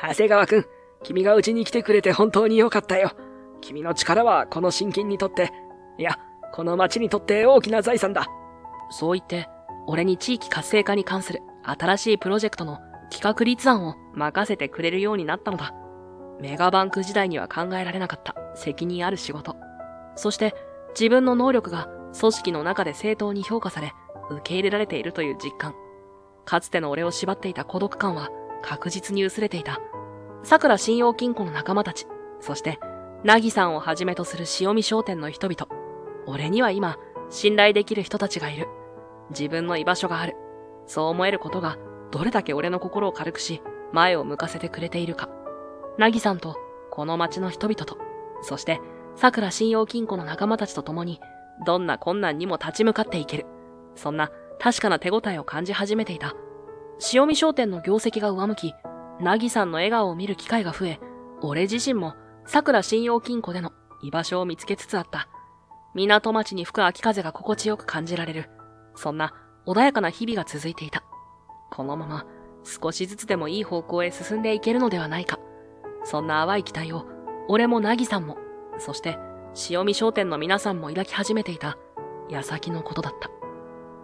長谷川くん、君がうちに来てくれて本当によかったよ。君の力はこの新金にとって、いや、この町にとって大きな財産だ。
そう言って、俺に地域活性化に関する新しいプロジェクトの企画立案を任せてくれるようになったのだ。メガバンク時代には考えられなかった責任ある仕事。そして自分の能力が組織の中で正当に評価され、受け入れられているという実感。かつての俺を縛っていた孤独感は確実に薄れていた。桜信用金庫の仲間たち、そしてなぎさんをはじめとする塩見商店の人々。俺には今、信頼できる人たちがいる。自分の居場所がある。そう思えることが、どれだけ俺の心を軽くし、前を向かせてくれているか。なぎさんと、この町の人々と、そして、桜信用金庫の仲間たちと共に、どんな困難にも立ち向かっていける。そんな確かな手応えを感じ始めていた。塩見商店の業績が上向き、なぎさんの笑顔を見る機会が増え、俺自身も桜信用金庫での居場所を見つけつつあった。港町に吹く秋風が心地よく感じられる。そんな穏やかな日々が続いていた。このまま少しずつでもいい方向へ進んでいけるのではないか。そんな淡い期待を俺もなぎさんも、そして潮見商店の皆さんも抱き始めていた矢先のことだった。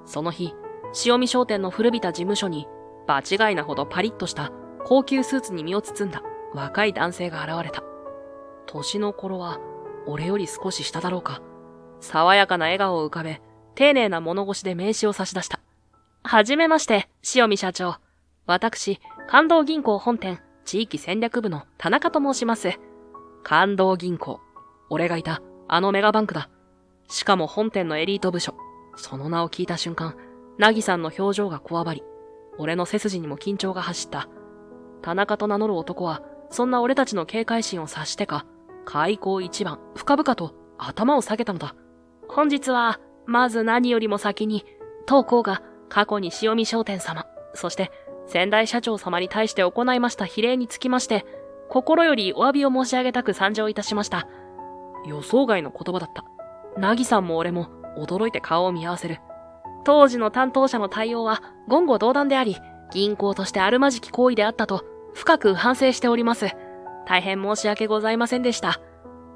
その日、潮見商店の古びた事務所に場違いなほどパリッとした高級スーツに身を包んだ若い男性が現れた。年の頃は俺より少し下だろうか。爽やかな笑顔を浮かべ、丁寧な物腰で名刺を差し出した。はじめまして、潮見社長。私、関東銀行本店地域戦略部の田中と申します。関東銀行。俺がいた、あのメガバンクだ。しかも本店のエリート部署。その名を聞いた瞬間、なぎさんの表情がこわばり、俺の背筋にも緊張が走った。田中と名乗る男は、そんな俺たちの警戒心を察してか、開口一番、深々と頭を下げたのだ。本日は、まず何よりも先に、当行が過去に潮見商店様、そして先代社長様に対して行いました非礼につきまして、心よりお詫びを申し上げたく参上いたしました。予想外の言葉だった。なぎさんも俺も驚いて顔を見合わせる。当時の担当者の対応は言語道断であり、銀行としてあるまじき行為であったと深く反省しております。大変申し訳ございませんでした。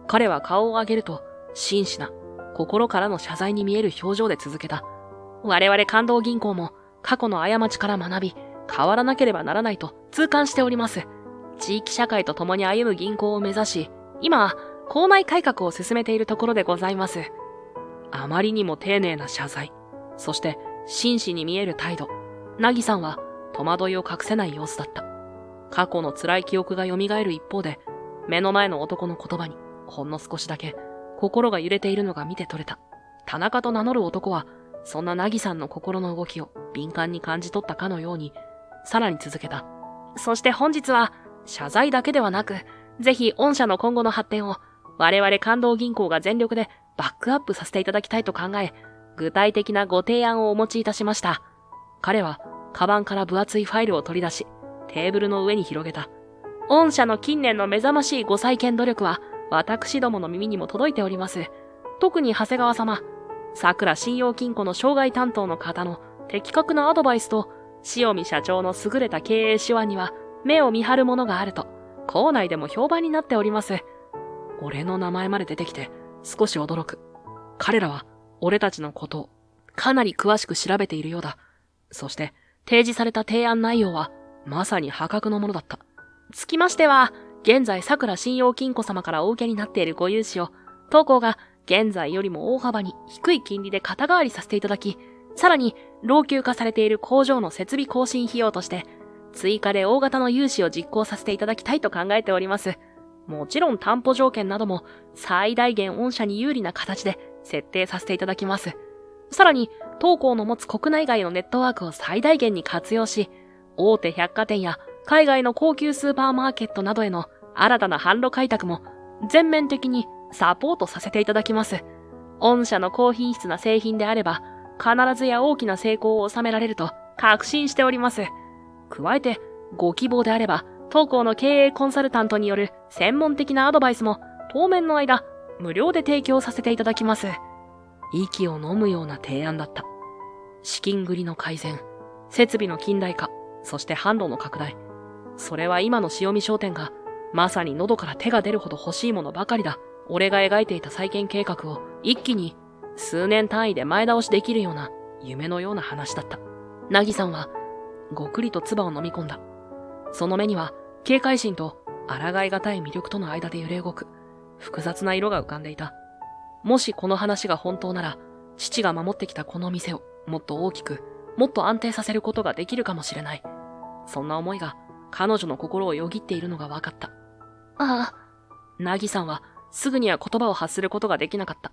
彼は顔を上げると、真摯な、心からの謝罪に見える表情で続けた。我々関東銀行も過去の過ちから学び、変わらなければならないと痛感しております。地域社会と共に歩む銀行を目指し、今、校内改革を進めているところでございます。あまりにも丁寧な謝罪、そして真摯に見える態度。なぎさんは戸惑いを隠せない様子だった。過去の辛い記憶が蘇る一方で、目の前の男の言葉にほんの少しだけ心が揺れているのが見て取れた。田中と名乗る男は、そんななぎさんの心の動きを敏感に感じ取ったかのように、さらに続けた。そして本日は、謝罪だけではなく、ぜひ御社の今後の発展を、我々関東銀行が全力でバックアップさせていただきたいと考え、具体的なご提案をお持ちいたしました。彼は、カバンから分厚いファイルを取り出し、テーブルの上に広げた。御社の近年の目覚ましいご再建努力は、私どもの耳にも届いております。特に長谷川様、桜信用金庫の障害担当の方の的確なアドバイスと、潮見社長の優れた経営手腕には目を見張るものがあると、校内でも評判になっております。俺の名前まで出てきて少し驚く。彼らは俺たちのことをかなり詳しく調べているようだ。そして提示された提案内容はまさに破格のものだった。つきましては、現在桜信用金庫様からお受けになっているご融資を、当行が現在よりも大幅に低い金利で肩代わりさせていただき、さらに老朽化されている工場の設備更新費用として、追加で大型の融資を実行させていただきたいと考えております。もちろん担保条件なども最大限御社に有利な形で設定させていただきます。さらに、当行の持つ国内外のネットワークを最大限に活用し、大手百貨店や海外の高級スーパーマーケットなどへの新たな販路開拓も全面的にサポートさせていただきます。御社の高品質な製品であれば、必ずや大きな成功を収められると確信しております。加えて、ご希望であれば、当行の経営コンサルタントによる専門的なアドバイスも当面の間、無料で提供させていただきます。息を飲むような提案だった。資金繰りの改善、設備の近代化、そして販路の拡大。それは今の潮見商店が、まさに喉から手が出るほど欲しいものばかりだ。俺が描いていた再建計画を一気に数年単位で前倒しできるような夢のような話だった。なぎさんはごくりと唾を飲み込んだ。その目には警戒心と抗いがたい魅力との間で揺れ動く複雑な色が浮かんでいた。もしこの話が本当なら、父が守ってきたこの店をもっと大きく、もっと安定させることができるかもしれない。そんな思いが彼女の心をよぎっているのが分かった。
ああ。
なぎさんはすぐには言葉を発することができなかった。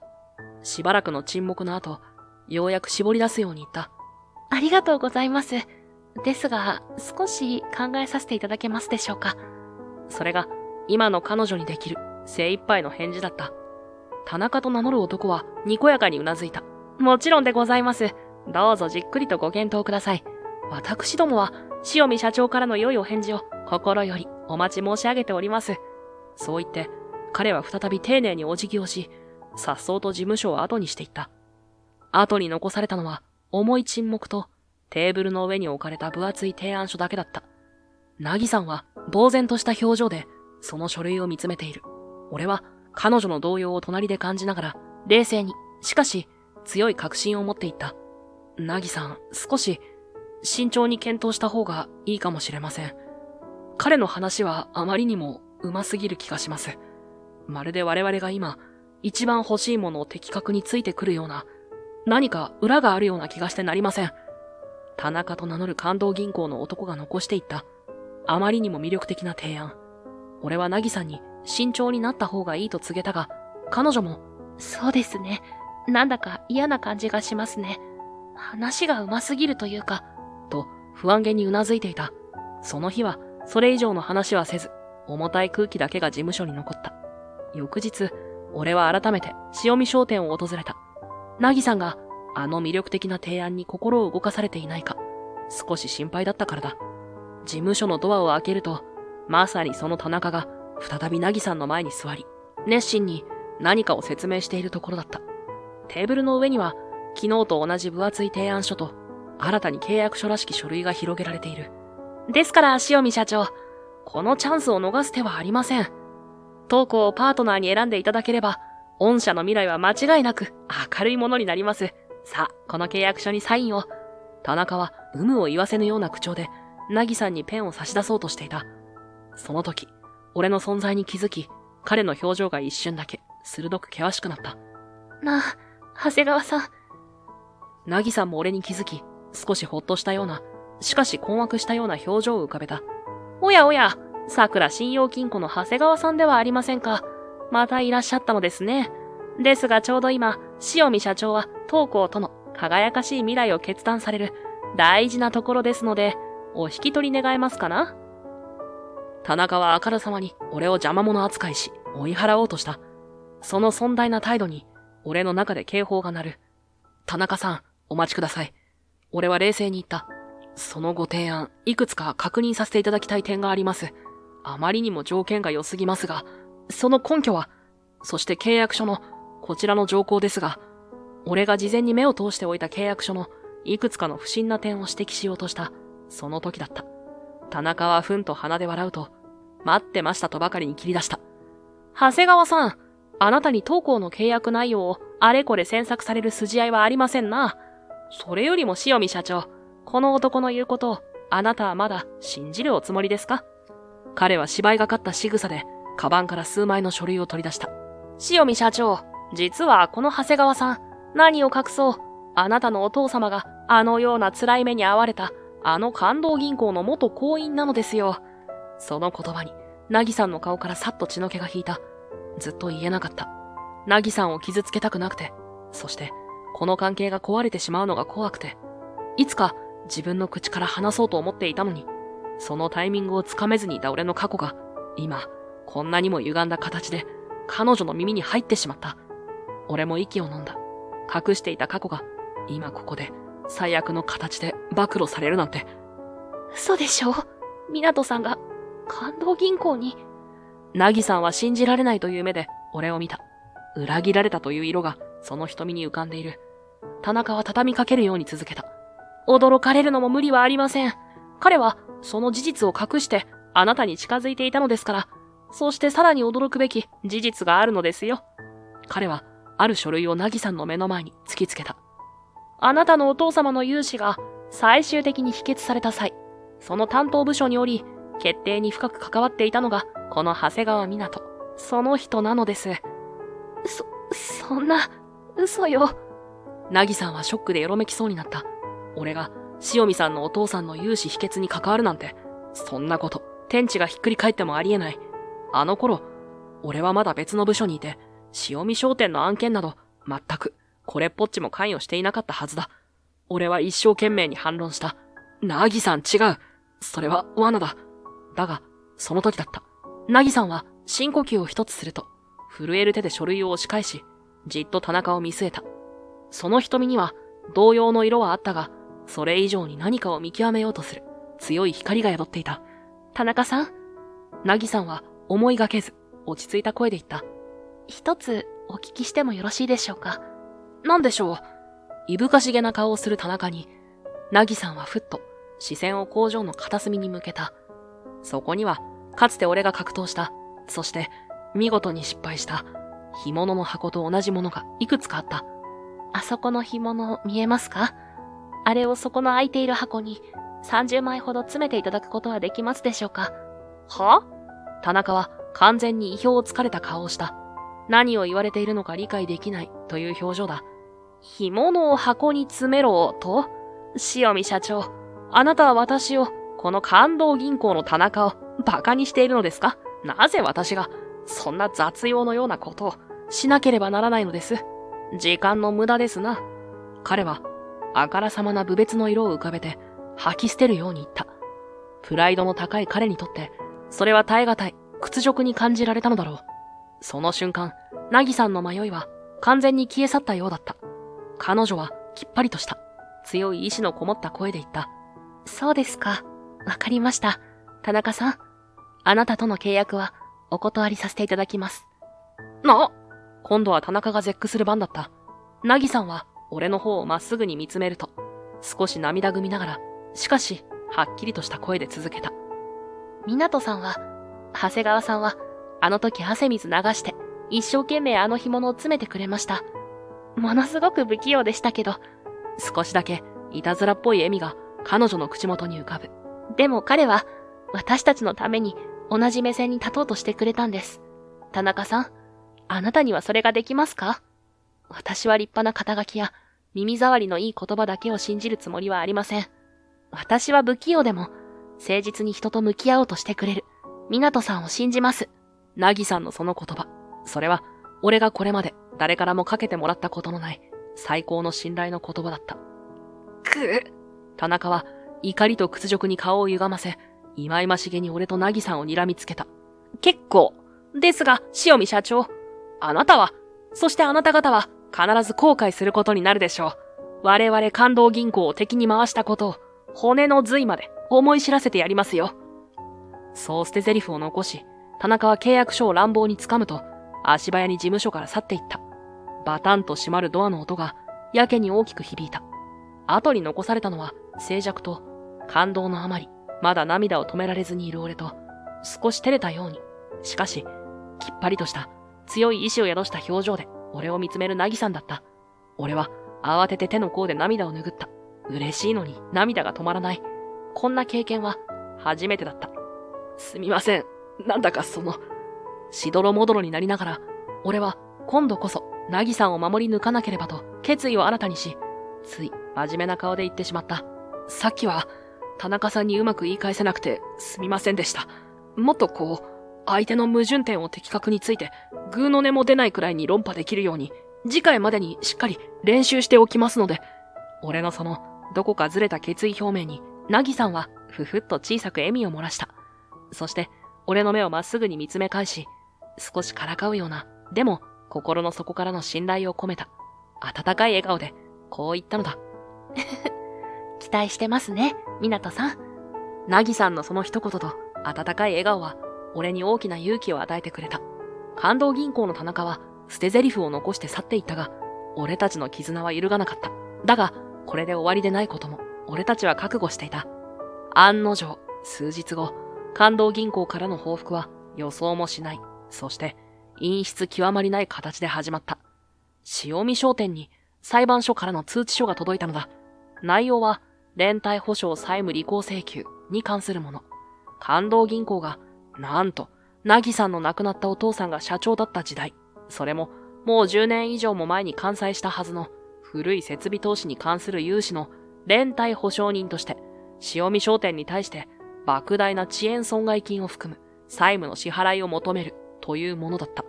しばらくの沈黙の後、ようやく絞り出すように言った。
ありがとうございます。ですが、少し考えさせていただけますでしょうか。
それが今の彼女にできる精一杯の返事だった。田中と名乗る男はにこやかにうなずいた。もちろんでございます。どうぞじっくりとご検討ください。私どもは、潮見社長からの良いお返事を心よりお待ち申し上げております。そう言って、彼は再び丁寧にお辞儀をし、颯爽と事務所を後にしていった。後に残されたのは、重い沈黙と、テーブルの上に置かれた分厚い提案書だけだった。ナギさんは、呆然とした表情で、その書類を見つめている。俺は、彼女の動揺を隣で感じながら、冷静に、しかし、強い確信を持っていった。ナギさん、少し、慎重に検討した方がいいかもしれません。彼の話はあまりにも上手すぎる気がします。まるで我々が今、一番欲しいものを的確についてくるような、何か裏があるような気がしてなりません。田中と名乗る関東銀行の男が残していった、あまりにも魅力的な提案。俺はナギさんに慎重になった方がいいと告げたが、彼女も、
そうですね。なんだか嫌な感じがしますね。話が上手すぎるというか、
と不安げにうなずいていた。その日はそれ以上の話はせず、重たい空気だけが事務所に残った。翌日、俺は改めて塩見商店を訪れた。ナギさんがあの魅力的な提案に心を動かされていないか、少し心配だったからだ。事務所のドアを開けると、まさにその田中が再びナギさんの前に座り、熱心に何かを説明しているところだった。テーブルの上には、昨日と同じ分厚い提案書と、新たに契約書らしき書類が広げられている。ですから、塩見社長、このチャンスを逃す手はありません。当校をパートナーに選んでいただければ、御社の未来は間違いなく明るいものになります。さあ、この契約書にサインを。田中は有無を言わせぬような口調で、ナギさんにペンを差し出そうとしていた。その時、俺の存在に気づき、彼の表情が一瞬だけ鋭く険しくなった。
長谷川さん。
ナギさんも俺に気づき、少しほっとしたような、しかし困惑したような表情を浮かべた。おやおや、桜信用金庫の長谷川さんではありませんか。またいらっしゃったのですね。ですがちょうど今、塩見社長は当校との輝かしい未来を決断される大事なところですので、お引き取り願えますかな。田中はあからさまに俺を邪魔者扱いし、追い払おうとした。その尊大な態度に、俺の中で警報が鳴る。田中さん、お待ちください。俺は冷静に言った。そのご提案、いくつか確認させていただきたい点があります。あまりにも条件が良すぎますが、その根拠は、そして契約書の、こちらの条項ですが、俺が事前に目を通しておいた契約書の、いくつかの不審な点を指摘しようとした、その時だった。田中はふんと鼻で笑うと、待ってましたとばかりに切り出した。長谷川さん、あなたに当校の契約内容をあれこれ詮索される筋合いはありませんな。それよりも塩見社長、この男の言うことをあなたはまだ信じるおつもりですか。彼は芝居がかった仕草で、カバンから数枚の書類を取り出した。塩見社長、実はこの長谷川さん、何を隠そう、あなたのお父様があのような辛い目に遭われた、あの関東銀行の元行員なのですよ。その言葉に、ナギさんの顔からさっと血の気が引いた。ずっと言えなかった。ナギさんを傷つけたくなくて、そして、この関係が壊れてしまうのが怖くて、いつか自分の口から話そうと思っていたのに、そのタイミングをつかめずにいた俺の過去が、今、こんなにも歪んだ形で、彼女の耳に入ってしまった。俺も息を飲んだ。隠していた過去が、今ここで、最悪の形で暴露されるなんて。
嘘でしょ。港さんが、関東銀行に。
ナギさんは信じられないという目で俺を見た。裏切られたという色がその瞳に浮かんでいる。田中は畳みかけるように続けた。驚かれるのも無理はありません。彼はその事実を隠してあなたに近づいていたのですから、そしてさらに驚くべき事実があるのですよ。彼はある書類をナギさんの目の前に突きつけた。あなたのお父様の融資が最終的に否決された際、その担当部署におり、決定に深く関わっていたのが、この長谷川湊。その人なのです。
そんな、嘘よ。
ナギさんはショックでよろめきそうになった。俺が、塩見さんのお父さんの融資否決に関わるなんて、そんなこと、天地がひっくり返ってもありえない。あの頃、俺はまだ別の部署にいて、塩見商店の案件など、全く、これっぽっちも関与していなかったはずだ。俺は一生懸命に反論した。ナギさん違う。それは罠だ。だが、その時だった。ナギさんは深呼吸を一つすると、震える手で書類を押し返し、じっと田中を見据えた。その瞳には、動揺の色はあったが、それ以上に何かを見極めようとする、強い光が宿っていた。
田中さん、
なぎさんは思いがけず、落ち着いた声で言った。
一つお聞きしてもよろしいでしょうか。
なんでしょう。いぶかしげな顔をする田中に、なぎさんはふっと視線を工場の片隅に向けた。そこには、かつて俺が格闘した、そして見事に失敗した干物の箱と同じものがいくつかあった。
あそこの干物見えますか？あれをそこの空いている箱に30枚ほど詰めていただくことはできますでしょうか？
は？田中は完全に意表をつかれた顔をした。何を言われているのか理解できないという表情だ。
干物を箱に詰めろと？塩見社長、
あなたは私を、この感動銀行の田中を馬鹿にしているのですか？なぜ私がそんな雑用のようなことをしなければならないのです。時間の無駄ですな。彼はあからさまな侮蔑の色を浮かべて吐き捨てるように言った。プライドの高い彼にとってそれは耐え難い屈辱に感じられたのだろう。その瞬間、なぎさんの迷いは完全に消え去ったようだった。彼女はきっぱりとした強い意志のこもった声で言った。
そうですか。わかりました。田中さん、あなたとの契約はお断りさせていただきます。
今度は田中が絶句する番だった。なぎさんは俺の方をまっすぐに見つめると、少し涙ぐみながら、しかし、はっきりとした声で続けた。
港さんは、長谷川さんは、あの時汗水流して、一生懸命あの干物を詰めてくれました。ものすごく不器用でしたけど、
少しだけ、いたずらっぽい笑みが彼女の口元に浮かぶ。
でも彼は、私たちのために同じ目線に立とうとしてくれたんです。田中さん、あなたにはそれができますか？私は立派な肩書きや耳障りのいい言葉だけを信じるつもりはありません。私は不器用でも誠実に人と向き合おうとしてくれる港さんを信じます。
なぎさんのその言葉、それは俺がこれまで誰からもかけてもらったことのない最高の信頼の言葉だった。田中は怒りと屈辱に顔を歪ませ、いまいましげに俺となぎさんを睨みつけた。結構。ですが、塩見社長。あなたは、そしてあなた方は必ず後悔することになるでしょう。我々感動銀行を敵に回したことを骨の髄まで思い知らせてやりますよ。そう捨て台詞を残し、田中は契約書を乱暴に掴むと、足早に事務所から去っていった。バタンと閉まるドアの音がやけに大きく響いた。後に残されたのは静寂と感動のあまり、まだ涙を止められずにいる俺と、少し照れたように、しかし、きっぱりとした強い意志を宿した表情で俺を見つめるなぎさんだった。俺は慌てて手の甲で涙を拭った。嬉しいのに涙が止まらない。こんな経験は初めてだった。すみません。なんだかしどろもどろになりながら、俺は今度こそなぎさんを守り抜かなければと決意を新たにし、つい真面目な顔で言ってしまった。さっきは田中さんにうまく言い返せなくてすみませんでした。もっと相手の矛盾点を的確について、グーの音も出ないくらいに論破できるように、次回までにしっかり練習しておきますので、俺のどこかずれた決意表明に、なぎさんは、ふふっと小さく笑みを漏らした。そして、俺の目をまっすぐに見つめ返し、少しからかうような、でも、心の底からの信頼を込めた、温かい笑顔で、こう言ったのだ。
期待してますね、港さん。
なぎさんのその一言と、温かい笑顔は、俺に大きな勇気を与えてくれた。感動銀行の田中は捨て台詞を残して去っていったが、俺たちの絆は揺るがなかった。だが、これで終わりでないことも、俺たちは覚悟していた。案の定、数日後、感動銀行からの報復は予想もしない。そして、陰湿極まりない形で始まった。塩見商店に裁判所からの通知書が届いたのだ。内容は、連帯保証債務履行請求に関するもの。感動銀行が、なんと、なぎさんの亡くなったお父さんが社長だった時代、それももう10年以上も前に完済したはずの古い設備投資に関する融資の連帯保証人として、塩見商店に対して莫大な遅延損害金を含む債務の支払いを求めるというものだった。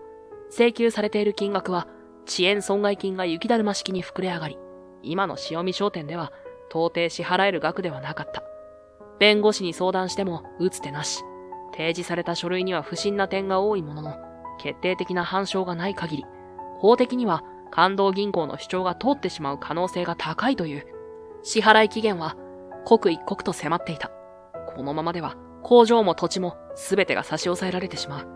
請求されている金額は遅延損害金が雪だるま式に膨れ上がり、今の塩見商店では到底支払える額ではなかった。弁護士に相談しても打つ手なし。提示された書類には不審な点が多いものの、決定的な反証がない限り、法的には感動銀行の主張が通ってしまう可能性が高いという。支払い期限は刻一刻と迫っていた。このままでは工場も土地も全てが差し押さえられてしまう。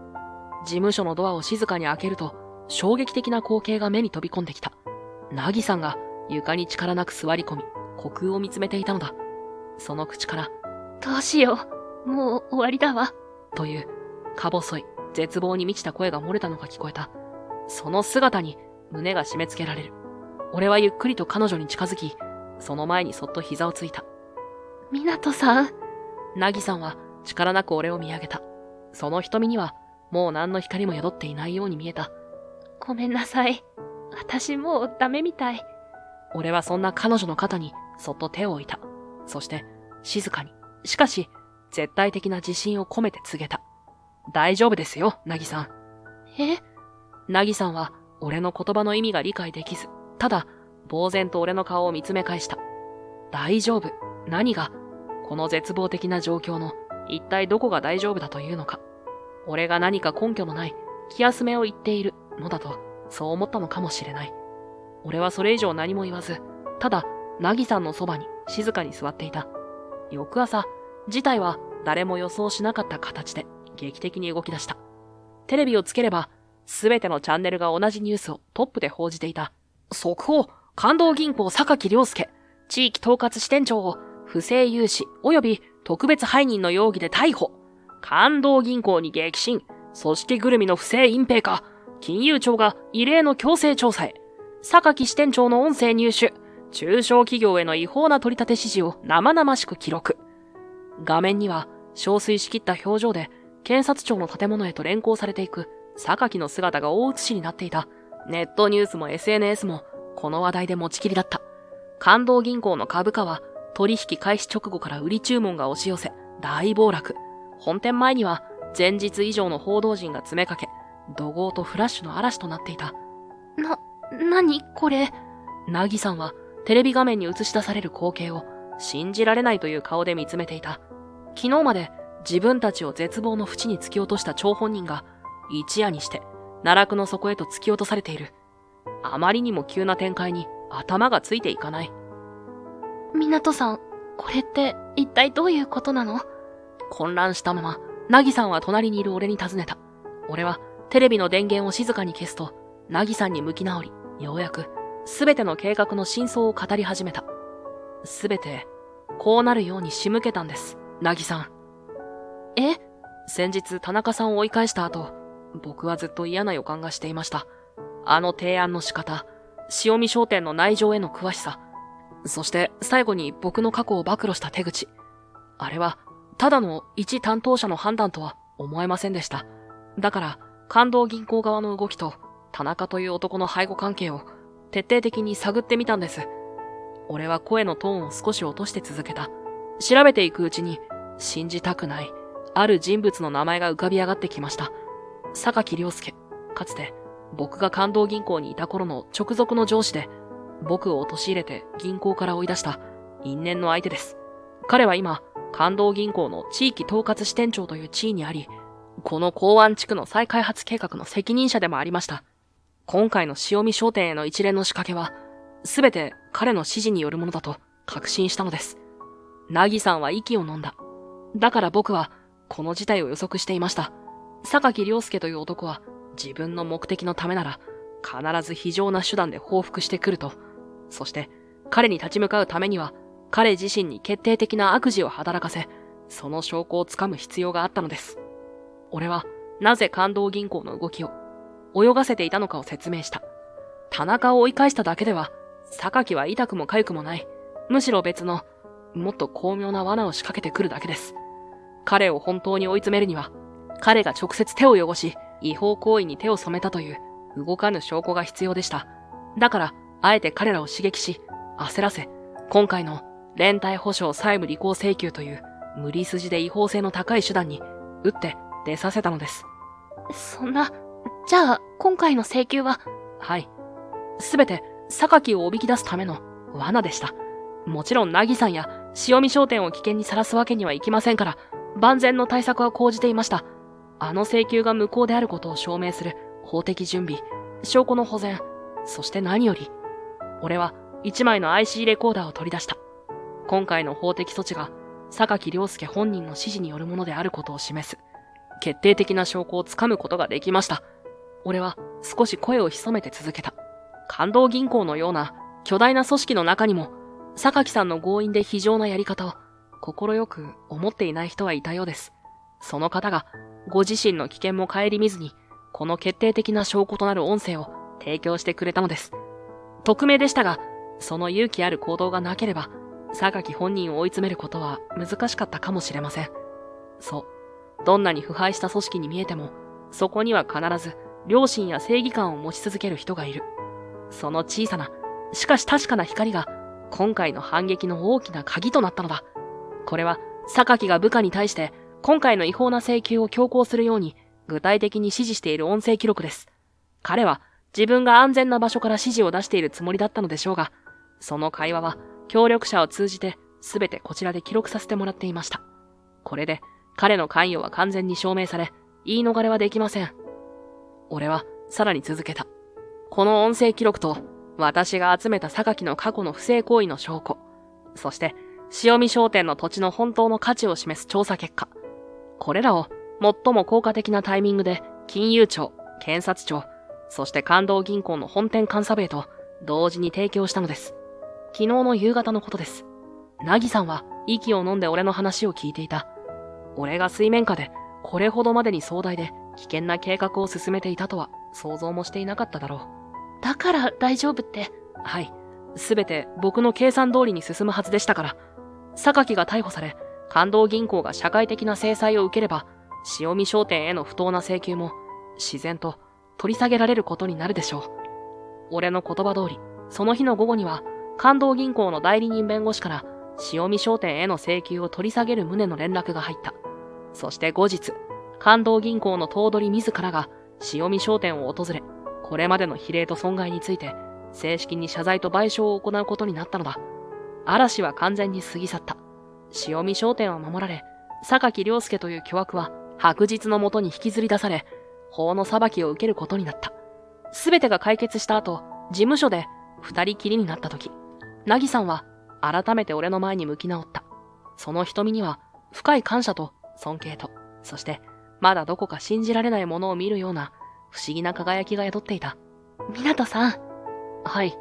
事務所のドアを静かに開けると、衝撃的な光景が目に飛び込んできた。ナギさんが床に力なく座り込み、虚空を見つめていたのだ。その口から、
どうしよう。もう終わりだわ。
という、か細い、絶望に満ちた声が漏れたのが聞こえた。その姿に胸が締め付けられる。俺はゆっくりと彼女に近づき、その前にそっと膝をついた。
湊さん。
ナギさんは力なく俺を見上げた。その瞳にはもう何の光も宿っていないように見えた。
ごめんなさい。私もうダメみたい。
俺はそんな彼女の肩にそっと手を置いた。そして静かに、しかし絶対的な自信を込めて告げた。大丈夫ですよ、ナギさん。
え？
ナギさんは俺の言葉の意味が理解できず、ただ呆然と俺の顔を見つめ返した。大丈夫。何が、この絶望的な状況の一体どこが大丈夫だというのか。俺が何か根拠のない気休めを言っているのだと、そう思ったのかもしれない。俺はそれ以上何も言わず、ただナギさんのそばに静かに座っていた。翌朝、事態は誰も予想しなかった形で劇的に動き出した。テレビをつければ、すべてのチャンネルが同じニュースをトップで報じていた。速報、関東銀行榊良介、地域統括支店長を不正融資及び特別背任の容疑で逮捕。関東銀行に激震、組織ぐるみの不正隠蔽か、金融庁が異例の強制調査へ。榊支店長の音声入手、中小企業への違法な取り立て指示を生々しく記録。画面には、憔悴しきった表情で、検察庁の建物へと連行されていく、榊の姿が大写しになっていた。ネットニュースも SNS も、この話題で持ちきりだった。関東銀行の株価は、取引開始直後から売り注文が押し寄せ、大暴落。本店前には、前日以上の報道陣が詰めかけ、怒号とフラッシュの嵐となっていた。
何これ。
ナギさんは、テレビ画面に映し出される光景を、信じられないという顔で見つめていた。昨日まで、自分たちを絶望の淵に突き落とした張本人が、一夜にして、奈落の底へと突き落とされている。あまりにも急な展開に、頭がついていかない。
湊さん、これって一体どういうことなの？
混乱したまま、ナギさんは隣にいる俺に尋ねた。俺はテレビの電源を静かに消すと、ナギさんに向き直り、ようやくすべての計画の真相を語り始めた。すべて、こうなるように仕向けたんです、ナギさん。
え？
先日田中さんを追い返した後、僕はずっと嫌な予感がしていました。あの提案の仕方、塩見商店の内情への詳しさ、そして最後に僕の過去を暴露した手口。あれは、ただの一担当者の判断とは思えませんでした。だから、関東銀行側の動きと、田中という男の背後関係を徹底的に探ってみたんです。俺は声のトーンを少し落として続けた。調べていくうちに、信じたくない、ある人物の名前が浮かび上がってきました。榊良介。かつて、僕が関東銀行にいた頃の直属の上司で、僕を陥れて銀行から追い出した因縁の相手です。彼は今、関東銀行の地域統括支店長という地位にあり、この港湾地区の再開発計画の責任者でもありました。今回の塩見商店への一連の仕掛けは、すべて彼の指示によるものだと確信したのです。ナギさんは息を飲んだ。だから僕は、この事態を予測していました。榊良介という男は、自分の目的のためなら、必ず非常な手段で報復してくると。そして、彼に立ち向かうためには、彼自身に決定的な悪事を働かせ、その証拠をつかむ必要があったのです。俺は、なぜ関東銀行の動きを、泳がせていたのかを説明した。田中を追い返しただけでは、榊は痛くも痒くもない。むしろ別の、もっと巧妙な罠を仕掛けてくるだけです。彼を本当に追い詰めるには、彼が直接手を汚し、違法行為に手を染めたという、動かぬ証拠が必要でした。だから、あえて彼らを刺激し、焦らせ、今回の連帯保証債務履行請求という無理筋で違法性の高い手段に打って出させたのです。
そんな、じゃあ今回の請求は？
はい。すべて榊をおびき出すための罠でした。もちろんナギさんや塩見商店を危険にさらすわけにはいきませんから、万全の対策は講じていました。あの請求が無効であることを証明する法的準備、証拠の保全、そして何より、俺は一枚の IC レコーダーを取り出した。今回の法的措置が榊亮介本人の指示によるものであることを示す、決定的な証拠をつかむことができました。俺は少し声を潜めて続けた。感動銀行のような巨大な組織の中にも、榊さんの強引で非常なやり方を快く思っていない人はいたようです。その方がご自身の危険も顧みずに、この決定的な証拠となる音声を提供してくれたのです。匿名でしたが、その勇気ある行動がなければ、榊本人を追い詰めることは難しかったかもしれません。そう。どんなに腐敗した組織に見えても、そこには必ず良心や正義感を持ち続ける人がいる。その小さな、しかし確かな光が、今回の反撃の大きな鍵となったのだ。これは、榊が部下に対して、今回の違法な請求を強行するように、具体的に指示している音声記録です。彼は、自分が安全な場所から指示を出しているつもりだったのでしょうが、その会話は、協力者を通じて、すべてこちらで記録させてもらっていました。これで、彼の関与は完全に証明され、言い逃れはできません。俺は、さらに続けた。この音声記録と、私が集めた榊の過去の不正行為の証拠、そして、塩見商店の土地の本当の価値を示す調査結果。これらを、最も効果的なタイミングで、金融庁、検察庁、そして感動銀行の本店監査部へと、同時に提供したのです。昨日の夕方のことです。凪さんは、息を飲んで俺の話を聞いていた。俺が水面下で、これほどまでに壮大で、危険な計画を進めていたとは、想像もしていなかっただろう。
だから大丈夫って。
はい。すべて僕の計算通りに進むはずでしたから。榊が逮捕され、感動銀行が社会的な制裁を受ければ、塩見商店への不当な請求も、自然と取り下げられることになるでしょう。俺の言葉通り、その日の午後には、感動銀行の代理人弁護士から、塩見商店への請求を取り下げる旨の連絡が入った。そして後日、感動銀行の頭取自らが、塩見商店を訪れ、これまでの非礼と損害について、正式に謝罪と賠償を行うことになったのだ。嵐は完全に過ぎ去った。塩見商店は守られ、榊亮介という巨悪は白日のもとに引きずり出され、法の裁きを受けることになった。すべてが解決した後、事務所で二人きりになった時、凪さんは改めて俺の前に向き直った。その瞳には深い感謝と尊敬と、そしてまだどこか信じられないものを見るような不思議な輝きが宿っていた。
湊さん。
はい。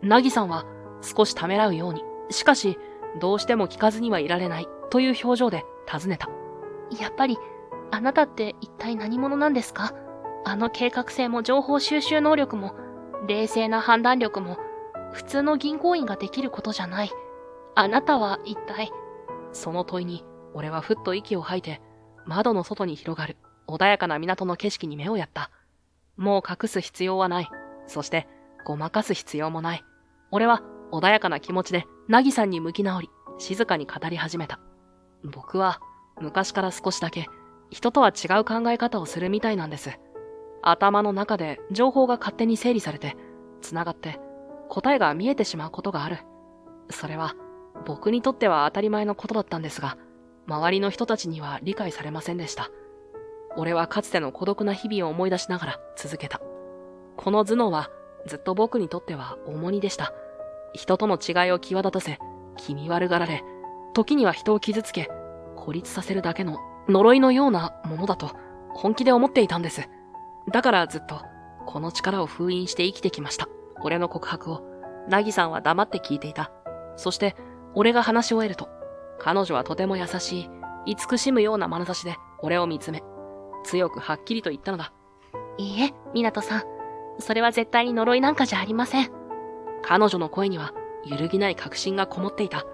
凪さんは少しためらうように、しかしどうしても聞かずにはいられないという表情で尋ねた。
やっぱり、あなたって一体何者なんですか？あの計画性も情報収集能力も、冷静な判断力も、普通の銀行員ができることじゃない。あなたは一体。
その問いに、俺はふっと息を吐いて、窓の外に広がる穏やかな港の景色に目をやった。もう隠す必要はない。そして、ごまかす必要もない。俺は穏やかな気持ちで、凪さんに向き直り、静かに語り始めた。僕は、昔から少しだけ、人とは違う考え方をするみたいなんです。頭の中で情報が勝手に整理されて、繋がって、答えが見えてしまうことがある。それは、僕にとっては当たり前のことだったんですが、周りの人たちには理解されませんでした。俺はかつての孤独な日々を思い出しながら続けた。この頭脳は、ずっと僕にとっては重荷でした。人との違いを際立たせ、気味悪がられ、時には人を傷つけ、孤立させるだけの呪いのようなものだと本気で思っていたんです。だからずっとこの力を封印して生きてきました。俺の告白を凪さんは黙って聞いていた。そして俺が話し終えると、彼女はとても優しい、慈しむような眼差しで俺を見つめ、強くはっきりと言ったのだ。
いいえ、湊さん。それは絶対に呪いなんかじゃありません。
彼女の声には揺るぎない確信がこもっていた。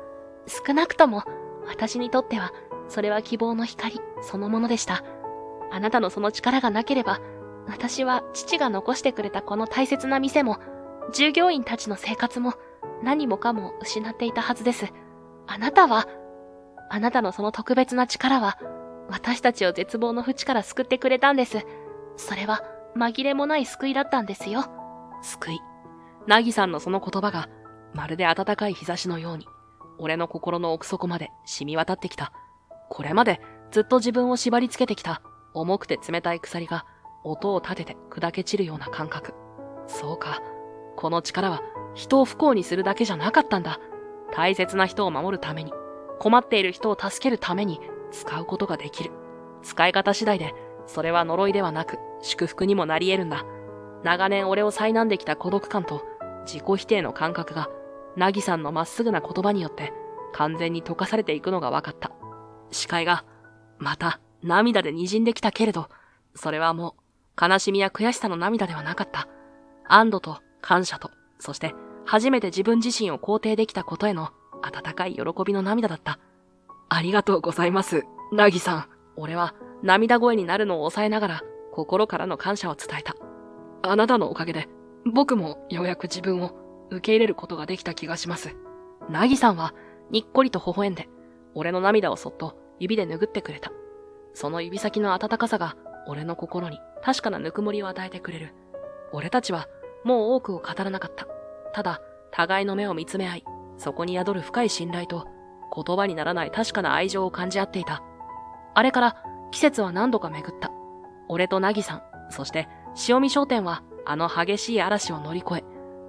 少なくとも、私にとっては、それは希望の光そのものでした。あなたのその力がなければ、私は父が残してくれたこの大切な店も、従業員たちの生活も、何もかも失っていたはずです。あなたのその特別な力は、私たちを絶望の淵から救ってくれたんです。それは、紛れもない救いだったんですよ。
救い。凪さんのその言葉が、まるで暖かい日差しのように、俺の心の奥底まで染み渡ってきた。これまでずっと自分を縛り付けてきた重くて冷たい鎖が音を立てて砕け散るような感覚。そうか。この力は人を不幸にするだけじゃなかったんだ。大切な人を守るために、困っている人を助けるために使うことができる。使い方次第で、それは呪いではなく祝福にもなり得るんだ。長年俺を災難できた孤独感と自己否定の感覚が、なぎさんのまっすぐな言葉によって完全に溶かされていくのが分かった。視界が、また涙で滲んできたけれど、それはもう悲しみや悔しさの涙ではなかった。安堵と感謝と、そして初めて自分自身を肯定できたことへの温かい喜びの涙だった。ありがとうございます、なぎさん。俺は涙声になるのを抑えながら心からの感謝を伝えた。あなたのおかげで僕もようやく自分を受け入れることができた気がします。なぎさんはにっこりと微笑んで、俺の涙をそっと指で拭ってくれた。その指先の温かさが俺の心に確かなぬくもりを与えてくれる。俺たちはもう多くを語らなかった。ただ、互いの目を見つめ合い、そこに宿る深い信頼と言葉にならない確かな愛情を感じ合っていた。あれから季節は何度か巡った。俺となぎさん、そして塩見商店はあの激しい嵐を乗り越え、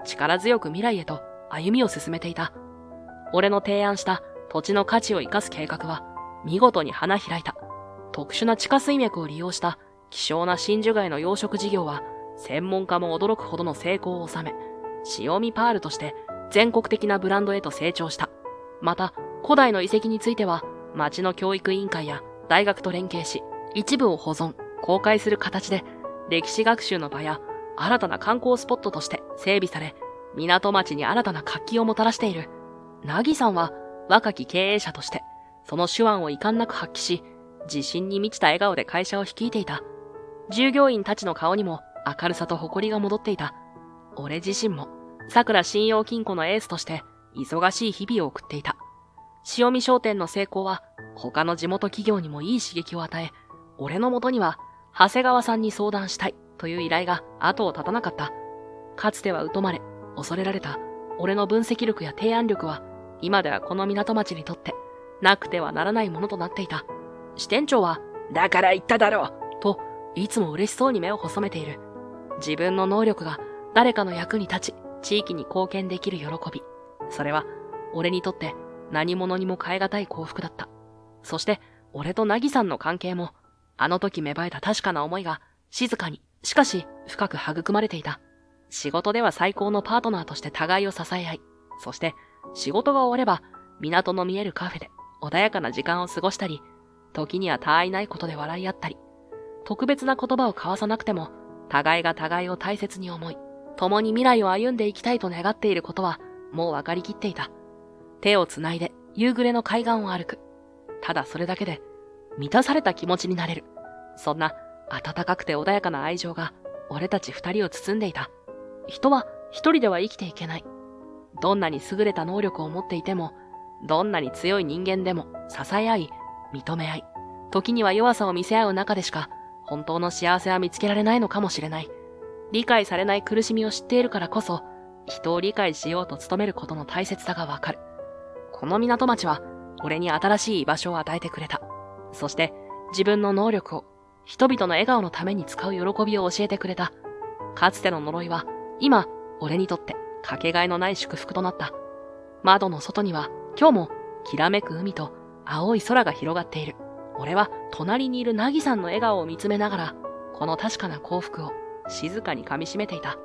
力強く未来へと歩みを進めていた。俺の提案した土地の価値を生かす計画は見事に花開いた。特殊な地下水脈を利用した希少な真珠貝の養殖事業は専門家も驚くほどの成功を収め、塩見パールとして全国的なブランドへと成長した。また、古代の遺跡については町の教育委員会や大学と連携し、一部を保存、公開する形で歴史学習の場や新たな観光スポットとして整備され、港町に新たな活気をもたらしている。なぎさんは若き経営者として、その手腕を遺憾なく発揮し、自信に満ちた笑顔で会社を率いていた。従業員たちの顔にも明るさと誇りが戻っていた。俺自身も、桜信用金庫のエースとして忙しい日々を送っていた。塩見商店の成功は他の地元企業にもいい刺激を与え、俺の元には長谷川さんに相談したいという依頼が後を絶たなかった。かつては疎まれ、恐れられた俺の分析力や提案力は、今ではこの港町にとってなくてはならないものとなっていた。支店長は、
だから言っただろう
といつも嬉しそうに目を細めている。自分の能力が誰かの役に立ち、地域に貢献できる喜び。それは俺にとって何者にも代え難い幸福だった。そして俺となぎさんの関係も、あの時芽生えた確かな思いが静かに、しかし深く育まれていた。仕事では最高のパートナーとして互いを支え合い、そして仕事が終われば港の見えるカフェで穏やかな時間を過ごしたり、時には他愛ないことで笑い合ったり、特別な言葉を交わさなくても互いが互いを大切に思い、共に未来を歩んでいきたいと願っていることはもう分かりきっていた。手をつないで夕暮れの海岸を歩く。ただそれだけで満たされた気持ちになれる。そんな温かくて穏やかな愛情が俺たち二人を包んでいた。人は一人では生きていけない。どんなに優れた能力を持っていても、どんなに強い人間でも支え合い、認め合い、時には弱さを見せ合う中でしか本当の幸せは見つけられないのかもしれない。理解されない苦しみを知っているからこそ、人を理解しようと努めることの大切さがわかる。この港町は俺に新しい居場所を与えてくれた。そして自分の能力を人々の笑顔のために使う喜びを教えてくれた。かつての呪いは今俺にとってかけがえのない祝福となった。窓の外には今日もきらめく海と青い空が広がっている。俺は隣にいるなぎさんの笑顔を見つめながら、この確かな幸福を静かに噛み締めていた。